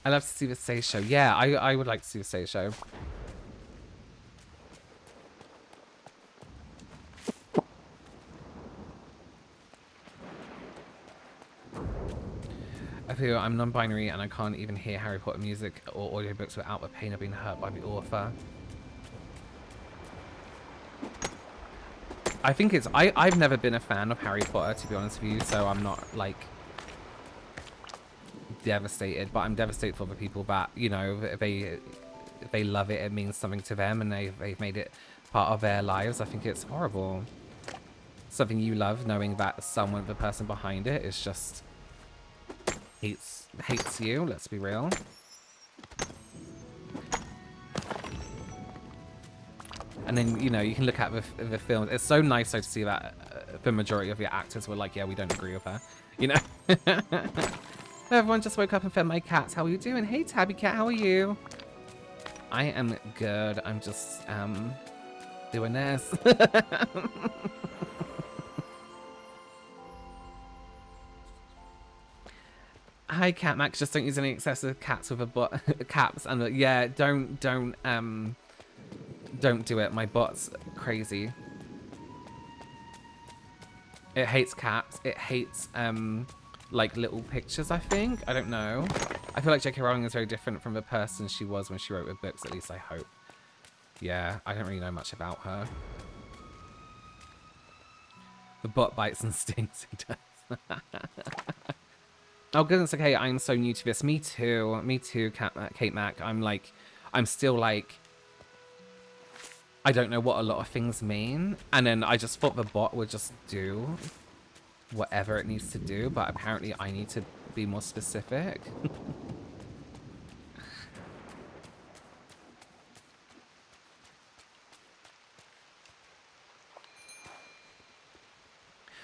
Speaker 1: love to see the stage show. Yeah, I would like to see the stage show. I feel I'm non-binary and I can't even hear Harry Potter music or audiobooks without the pain of being hurt by the author. I think it's... I've never been a fan of Harry Potter, to be honest with you, so I'm not, like, devastated. But I'm devastated for the people that, you know, they love it, it means something to them, and they've made it part of their lives. I think it's horrible. Something you love, knowing that someone, the person behind it, is just... hates you, let's be real. And then, you know, you can look at the film. It's so nice though to see that the majority of the actors were like, yeah, we don't agree with her. You know? Everyone just woke up and fed my cats. How are you doing? Hey, Tabby Cat, how are you? I am good. I'm just, doing this. Hi, Cat Max. Just don't use any excessive cats with a bot caps. And yeah, don't do it. My bot's crazy. It hates caps. It hates like little pictures, I think. I don't know. I feel like J.K. Rowling is very different from the person she was when she wrote her books, at least I hope. Yeah, I don't really know much about her. The bot bites and stings. It does. Oh goodness, okay, I'm so new to this. Me too, Kate Mac. I'm still like, I don't know what a lot of things mean. And then I just thought the bot would just do whatever it needs to do, but apparently I need to be more specific.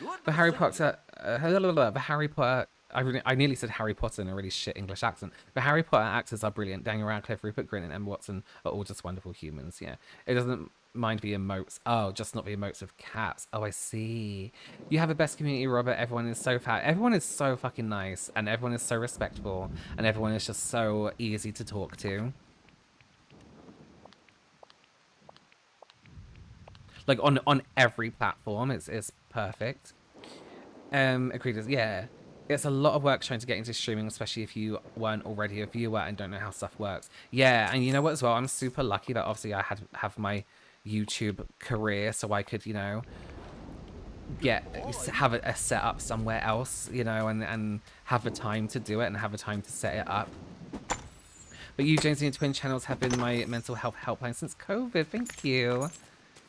Speaker 2: Good
Speaker 1: The
Speaker 2: to
Speaker 1: Harry
Speaker 2: see
Speaker 1: Potter, the Harry Potter. I nearly said Harry Potter in a really shit English accent. The Harry Potter actors are brilliant. Daniel Radcliffe, Rupert Grint, and Emma Watson are all just wonderful humans. Yeah, it doesn't mind the emotes. Oh, just not the emotes of cats. Oh, I see. You have the best community, Robert. Everyone is so fat. Everyone is so fucking nice, and everyone is so respectful, and everyone is just so easy to talk to. Like on every platform, it's perfect. Agreed. Yeah, it's a lot of work trying to get into streaming, especially if you weren't already a viewer and don't know how stuff works. Yeah, and you know what as well, I'm super lucky that obviously I have my YouTube career, so I could, you know,
Speaker 2: goodbye.
Speaker 1: have a setup somewhere else, you know, and have the time to do it and have the time to set it up. But you, James, and your twin channels have been my mental health helpline since COVID. Thank you.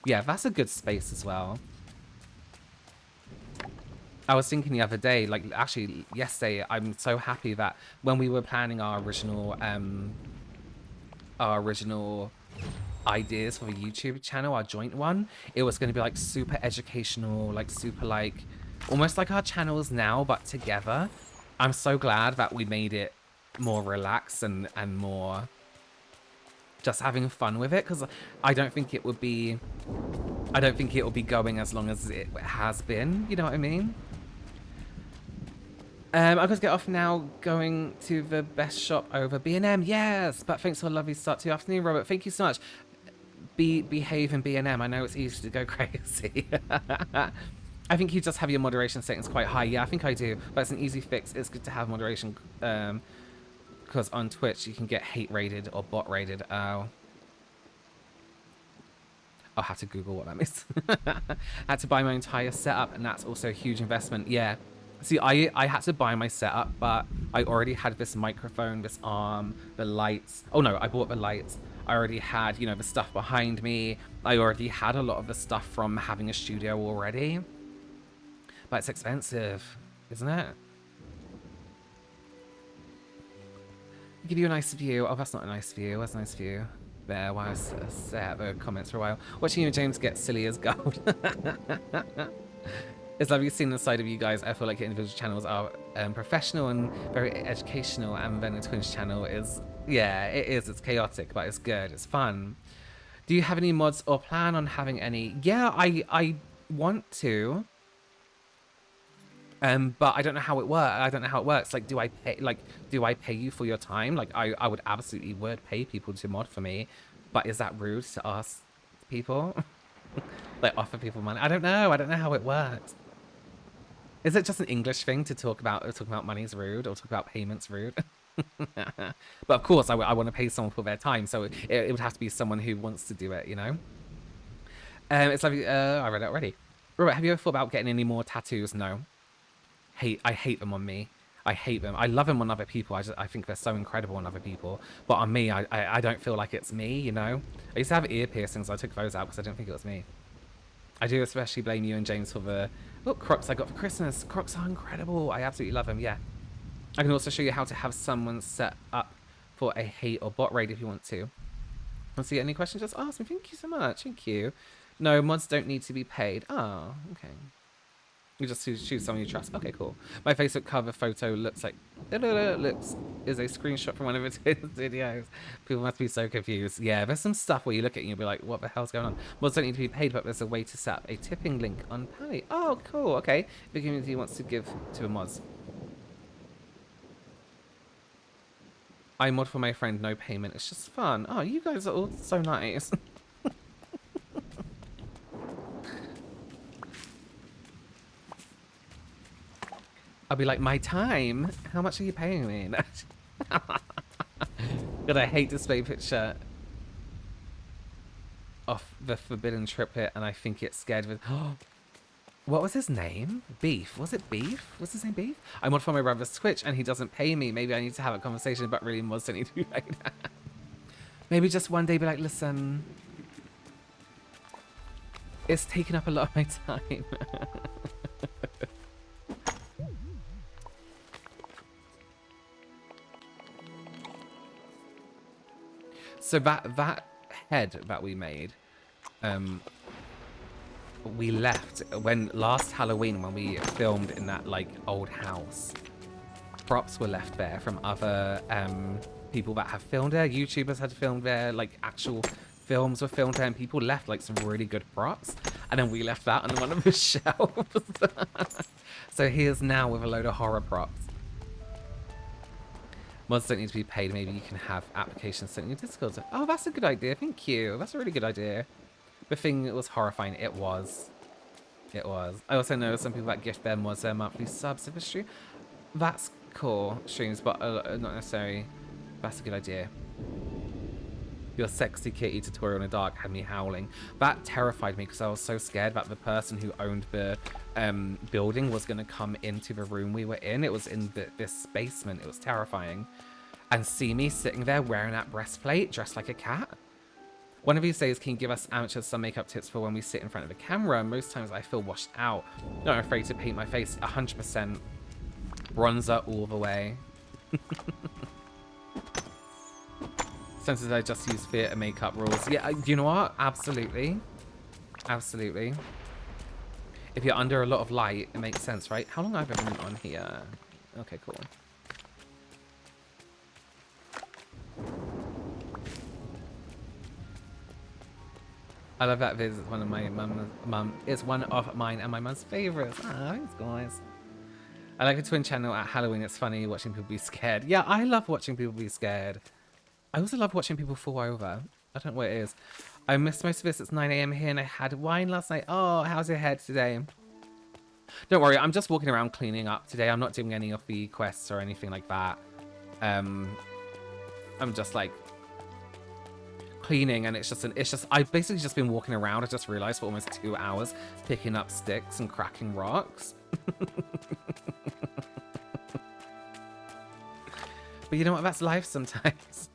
Speaker 1: Yeah, that's a good space as well. I was thinking the other day, like actually yesterday, I'm so happy that when we were planning our original ideas for the YouTube channel, our joint one, it was going to be like super educational, like super like almost like our channels now, but together. I'm so glad that we made it more relaxed and more just having fun with it, because I don't think it will be going as long as it has been. You know what I mean? I've got to get off now, going to the best shop over B&M. Yes, but thanks for a lovely start to your afternoon, Robert. Thank you so much. Behave in B&M. I know it's easy to go crazy. I think you just have your moderation settings quite high. Yeah, I think I do. But it's an easy fix. It's good to have moderation because on Twitch you can get hate rated or bot rated. Oh. I'll have to Google what that means. I had to buy my entire setup, and that's also a huge investment. Yeah. See, I had to buy my setup, but I already had this microphone, this arm, the lights. Oh no, I bought the lights. I already had, you know, the stuff behind me. I already had a lot of the stuff from having a studio already. But it's expensive, isn't it? Give you a nice view. Oh, that's not a nice view. That's a nice view. There, while I stare at the comments for a while. Watching you and James get silly as gold. It's lovely seeing the side of you guys. I feel like your individual channels are professional and very educational, and then the Twins channel is, yeah, it is. It's chaotic, but it's good. It's fun. Do you have any mods or plan on having any? Yeah, I want to. But I don't know how it works. I don't know how it works. Like, do I pay you for your time? Like, I would absolutely would pay people to mod for me, but is that rude to ask people? Like, offer people money? I don't know. I don't know how it works. Is it just an English thing to talk about money's rude or talk about payments rude? But of course, I want to pay someone for their time, so it would have to be someone who wants to do it, you know? It's like, I read it already. Robert, have you ever thought about getting any more tattoos? No. I hate them on me. I hate them. I love them on other people. I think they're so incredible on other people. But on me, I don't feel like it's me, you know? I used to have ear piercings. I took those out because I didn't think it was me. I do especially blame you and James for the Crocs I got for Christmas. Crocs are incredible. I absolutely love them, yeah. I can also show you how to have someone set up for a hate or bot raid if you want to. Want to get any questions? Just ask me. Thank you so much. Thank you. No, mods don't need to be paid. Oh, okay. You just choose someone you trust. Okay, cool. My Facebook cover photo looks like is a screenshot from one of its videos. People must be so confused. Yeah, there's some stuff where you look at it and you'll be like, what the hell's going on? Mods don't need to be paid, but there's a way to set up a tipping link on Pally. Oh, cool. Okay. If the community wants to give to a mods. I mod for my friend, no payment. It's just fun. Oh, you guys are all so nice. I'll be like, my time? How much are you paying me? God, I hate display picture of the forbidden triplet, and I think it's scared with. What was his name? Beef. Was it Beef? Was his name Beef? I mod for my brother's Twitch, and he doesn't pay me. Maybe I need to have a conversation, but really mods don't need to be paid. Maybe just one day be like, listen, it's taken up a lot of my time. So that head that we made, we left when last Halloween when we filmed in that like old house. Props were left there from other people that have filmed there. YouTubers had filmed there, like actual films were filmed there, and people left like some really good props. And then we left that on one of the shelves. So here's now with a load of horror props. Mods don't need to be paid. Maybe you can have applications sent in your Discord. Oh, that's a good idea. Thank you. That's a really good idea. The thing that was horrifying, it was. It was. I also know some people that gift their mods their monthly subs if it's true. That's cool, streams, but not necessarily. That's a good idea. Your sexy kitty tutorial in the dark had me howling. That terrified me because I was so scared that the person who owned the building was going to come into the room we were in. It was in this basement. It was terrifying. And see me sitting there wearing that breastplate, dressed like a cat. One of these days, can you give us amateurs some makeup tips for when we sit in front of the camera? Most times I feel washed out. Not afraid to paint my face 100%. Bronzer all the way. Sometimes I just use theatre makeup rules. Yeah, you know what? Absolutely. Absolutely. If you're under a lot of light, it makes sense, right? How long have I been on here? Okay, cool. I love that visit. It's one of my it's one of mine and my mum's favorites. Ah, thanks, guys. I like a twin channel at Halloween. It's funny watching people be scared. Yeah, I love watching people be scared. I also love watching people fall over. I don't know what it is. I missed most of this. It's 9 AM here and I had wine last night. Oh, how's your head today? Don't worry, I'm just walking around cleaning up today. I'm not doing any of the quests or anything like that. I'm just like cleaning and it's just I've basically just been walking around. I just realized for almost 2 hours picking up sticks and cracking rocks. But you know what? That's life sometimes.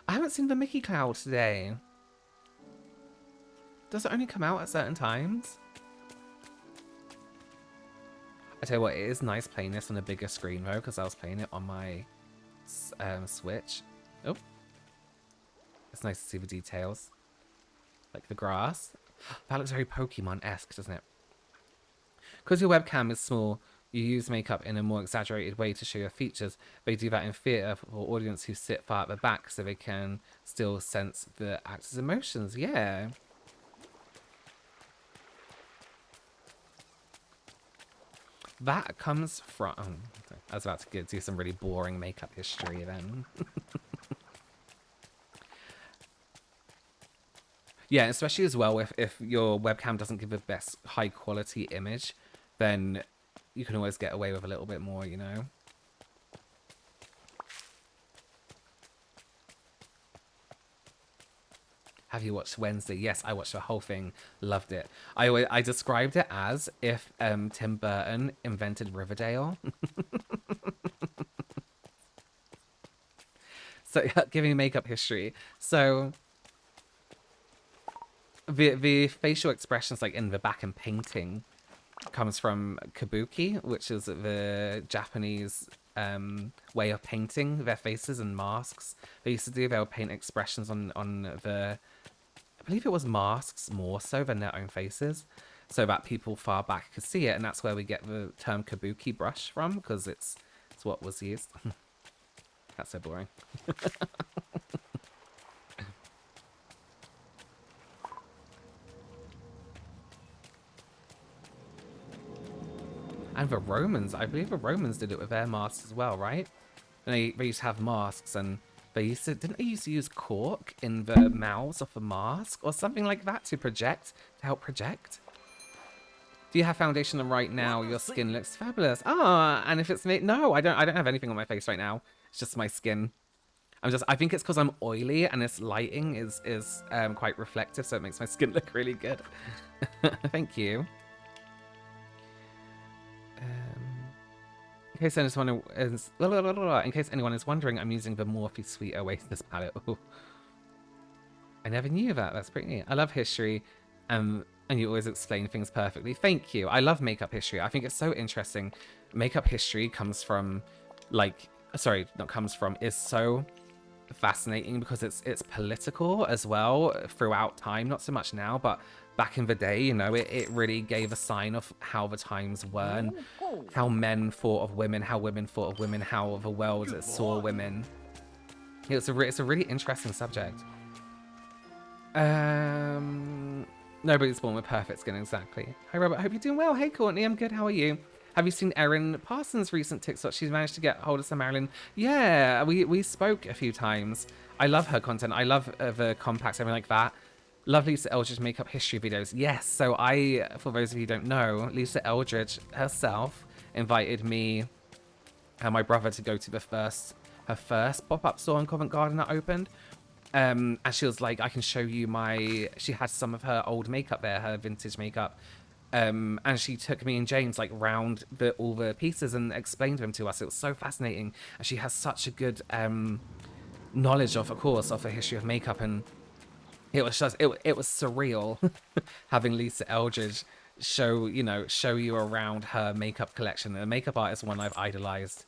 Speaker 1: I haven't seen the Mickey Cloud today. Does it only come out at certain times? I tell you what, it is nice playing this on a bigger screen though, because I was playing it on my Switch. Oh. It's nice to see the details. Like the grass. That looks very Pokemon-esque, doesn't it? Because your webcam is small, you use makeup in a more exaggerated way to show your features. They do that in theatre for audience who sit far at the back so they can still sense the actor's emotions. Yeah. That comes from... Oh, I was about to do some really boring makeup history then. Yeah, especially as well if your webcam doesn't give the best high quality image, then you can always get away with a little bit more, you know? Have you watched Wednesday? Yes, I watched the whole thing. Loved it. I described it as if Tim Burton invented Riverdale. So, giving makeup history. So, the facial expressions like in the back and painting comes from kabuki, which is the Japanese way of painting their faces and masks. They used to do, they would paint expressions on the, I believe it was masks more so than their own faces, so that people far back could see it, and that's where we get the term kabuki brush from, because it's what was used. That's so boring. And the Romans, I believe the Romans did it with their masks as well, right? And they used to have masks, and they used to, didn't they used to use cork in the mouths of the mask or something like that to project, to help project? Do you have foundation on right now? Your skin looks fabulous. Ah, and if it's me, no, I don't have anything on my face right now. It's just my skin. I think it's because I'm oily and this lighting is quite reflective, so it makes my skin look really good. Thank you. In case anyone is wondering, I'm using the Morphe Sweet Oasis palette. Ooh. I never knew that. That's pretty neat. I love history, and you always explain things perfectly. Thank you. I love makeup history. I think it's so interesting. Makeup history comes from, like, sorry, not comes from, is so fascinating because it's political as well throughout time. Not so much now, but back in the day, you know, it really gave a sign of how the times were and how men thought of women, how women thought of women, how the world saw women. It's a really interesting subject. Nobody's born with perfect skin, exactly. Hi Robert, hope you're doing well. Hey Courtney, I'm good, how are you? Have you seen Erin Parsons' recent TikTok? She's managed to get hold of some Marilyn. Yeah, we spoke a few times. I love her content. I love the compacts, everything like that. Love Lisa Eldridge makeup history videos. Yes, so for those of you who don't know, Lisa Eldridge herself invited me and my brother to go to her first pop-up store in Covent Garden that opened. And she was like, I can show you she had some of her old makeup there, her vintage makeup. And she took me and James like round all the pieces and explained them to us. It was so fascinating. And she has such a good knowledge of course, of the history of makeup. And it was just, it was surreal having Lisa Eldridge show you around her makeup collection. A makeup artist, one I've idolized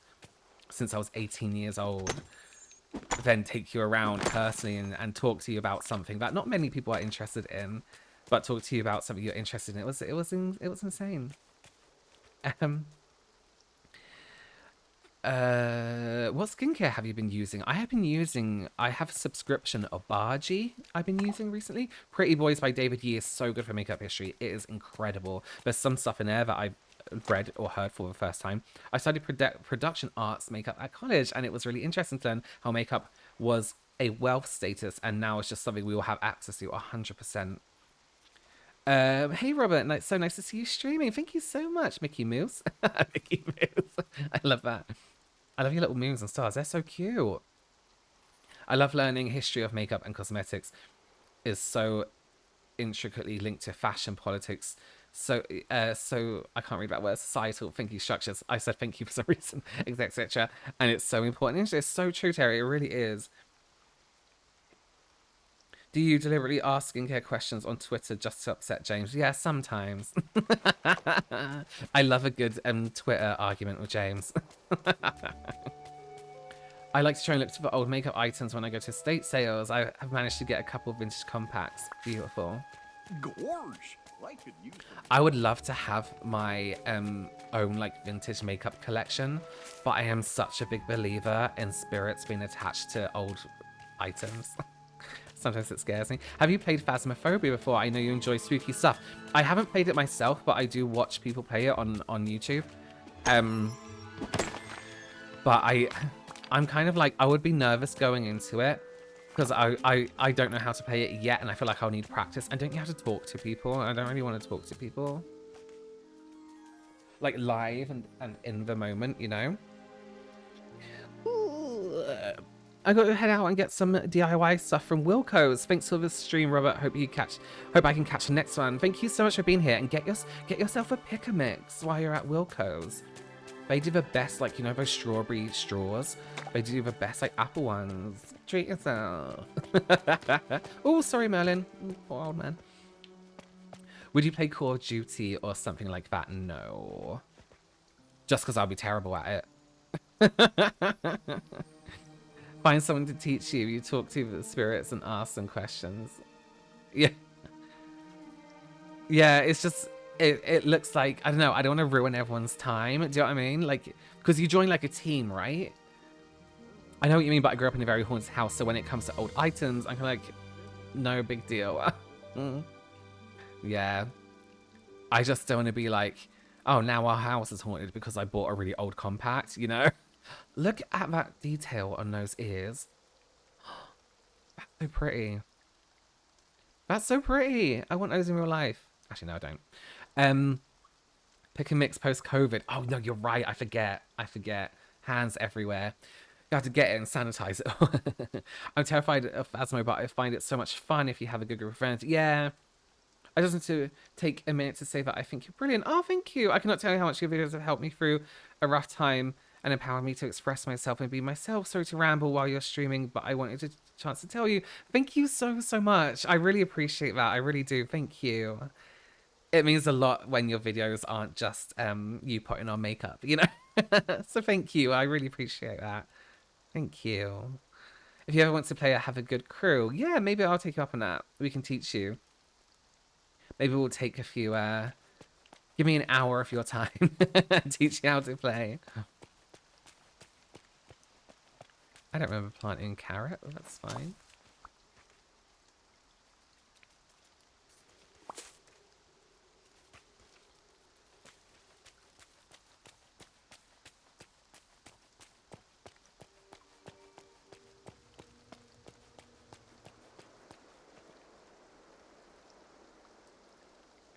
Speaker 1: since I was 18 years old. Then take you around personally and talk to you about something that not many people are interested in, but talk to you about something you're interested in. It was insane. What skincare have you been using? I have a subscription of Obagi I've been using recently. Pretty Boys by David Yee is so good for makeup history. It is incredible. There's some stuff in there that I've read or heard for the first time. I studied production arts makeup at college, and it was really interesting to learn how makeup was a wealth status, and now it's just something we all have access to 100%. Hey Robert, so nice to see you streaming. Thank you so much, Mickey Mouse. Mickey Mouse. I love that. I love your little moons and stars. They're so cute. I love learning history of makeup and cosmetics. Is so intricately linked to fashion, politics. So I can't read that word. Societal thinking structures. I said thank you for some reason, etc. And it's so important. It's so true, Terry. It really is. Do you deliberately ask skincare questions on Twitter just to upset James? Yeah, sometimes. I love a good Twitter argument with James. I like to try and look for old makeup items when I go to estate sales. I have managed to get a couple of vintage compacts. Beautiful.
Speaker 2: Gorge. I could use it.
Speaker 1: I would love to have my own like vintage makeup collection, but I am such a big believer in spirits being attached to old items. Sometimes it scares me. Have you played Phasmophobia before? I know you enjoy spooky stuff. I haven't played it myself, but I do watch people play it on YouTube. But I'm kind of like, I would be nervous going into it because I don't know how to play it yet, and I feel like I'll need practice. And don't you have to talk to people? I don't really want to talk to people. Like live and in the moment, you know? I got to head out and get some DIY stuff from Wilco's. Thanks for the stream, Robert. Hope I can catch the next one. Thank you so much for being here, and get yourself a pick-a-mix while you're at Wilco's. They do the best, like, you know, those strawberry straws. They do the best, like, apple ones. Treat yourself. Oh, sorry, Merlin. Poor old man. Would you play Call of Duty or something like that? No. Just because I'll be terrible at it. Find someone to teach you. You talk to the spirits and ask them questions. Yeah. Yeah, it's just, it looks like, I don't know, I don't want to ruin everyone's time. Do you know what I mean? Like, because you join like a team, right? I know what you mean, but I grew up in a very haunted house, so when it comes to old items, I'm kind of like, no big deal. Yeah. I just don't want to be like, oh, now our house is haunted because I bought a really old compact, you know? Look at that detail on those ears. That's so pretty. That's so pretty. I want those in real life. Actually, no, I don't. Pick and mix post-COVID. Oh, no, you're right. I forget. Hands everywhere. You have to get it and sanitize it. I'm terrified of Phasmo, but I find it so much fun if you have a good group of friends. Yeah. I just want to take a minute to say that I think you're brilliant. Oh, thank you. I cannot tell you how much your videos have helped me through a rough time and empower me to express myself and be myself. Sorry to ramble while you're streaming, but I wanted a chance to tell you. Thank you so much. I really appreciate that. I really do. Thank you. It means a lot when your videos aren't just you putting on makeup, you know? So thank you. I really appreciate that. Thank you. If you ever want to play Have a Good Crew, yeah, maybe I'll take you up on that. We can teach you. Maybe we'll take a few, give me an hour of your time. Teach you how to play. I don't remember planting carrot, but that's fine.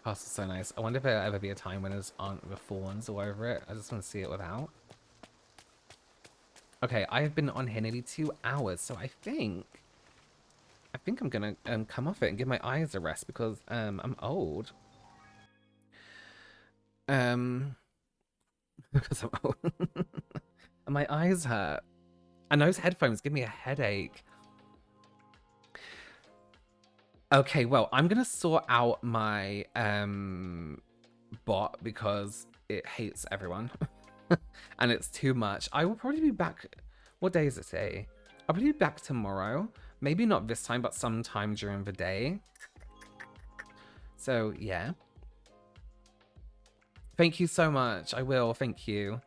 Speaker 1: Castle's so nice. I wonder if there'll ever be a time when there's aren't the fawns all over it. I just want to see it without. Okay, I've been on here nearly 2 hours, so I think I'm gonna come off it and give my eyes a rest because I'm old. Because I'm old. And my eyes hurt. And those headphones give me a headache. Okay, well, I'm gonna sort out my bot because it hates everyone. And it's too much. I will probably be back. What day is it today? I'll probably be back tomorrow. Maybe not this time, but sometime during the day. So, yeah. Thank you so much. I will. Thank you.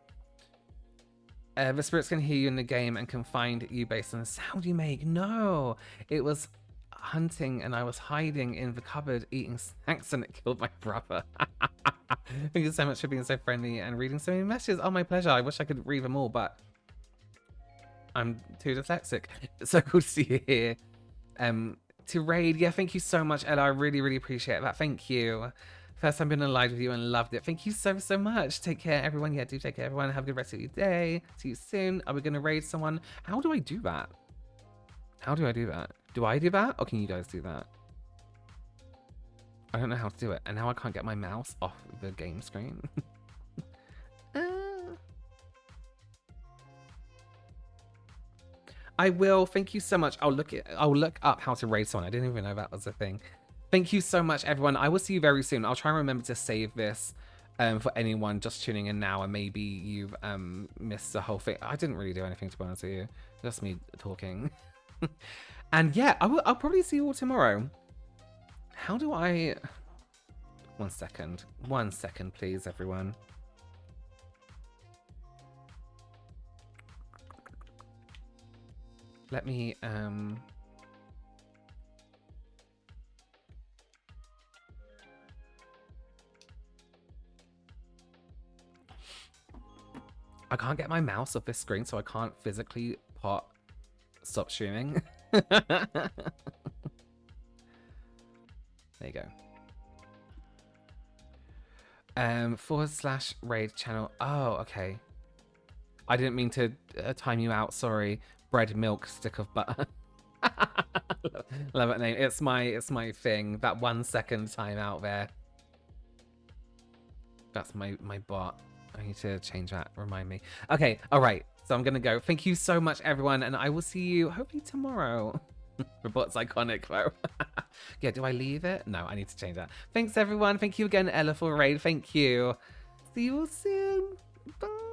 Speaker 1: The spirits can hear you in the game and can find you based on the sound you make. No, it was hunting and I was hiding in the cupboard eating snacks and it killed my brother. Thank you so much for being so friendly and reading so many messages. Oh, my pleasure. I wish I could read them all, but I'm too dyslexic. So cool to see you here. To raid, yeah, thank you so much, Ella. I really, really appreciate that. Thank you. First time being alive with you and loved it. Thank you so, so much. Take care, everyone. Yeah, do take care, everyone. Have a good rest of your day. See you soon. Are we going to raid someone? How do I do that? How do I do that? Do I do that? Or can you guys do that? I don't know how to do it. And now I can't get my mouse off the game screen. I will. Thank you so much. I'll look up how to raid someone. I didn't even know that was a thing. Thank you so much, everyone. I will see you very soon. I'll try and remember to save this for anyone just tuning in now and maybe you've missed the whole thing. I didn't really do anything, to be honest with you. Just me talking. And yeah, I'll probably see you all tomorrow. How do I... 1 second. 1 second, please, everyone. Let me... I can't get my mouse off this screen, so I can't physically stop streaming. There you go. /raid channel. Oh, okay. I didn't mean to time you out. Sorry. Bread, milk, stick of butter. Love that name. It's my thing. That 1 second time out there. That's my bot. I need to change that. Remind me. Okay. All right. So I'm gonna go. Thank you so much, everyone, and I will see you hopefully tomorrow. The bot's iconic though. Yeah. Do I leave it? No. I need to change that. Thanks, everyone. Thank you again, Ella, for raid. Thank you. See you all soon. Bye.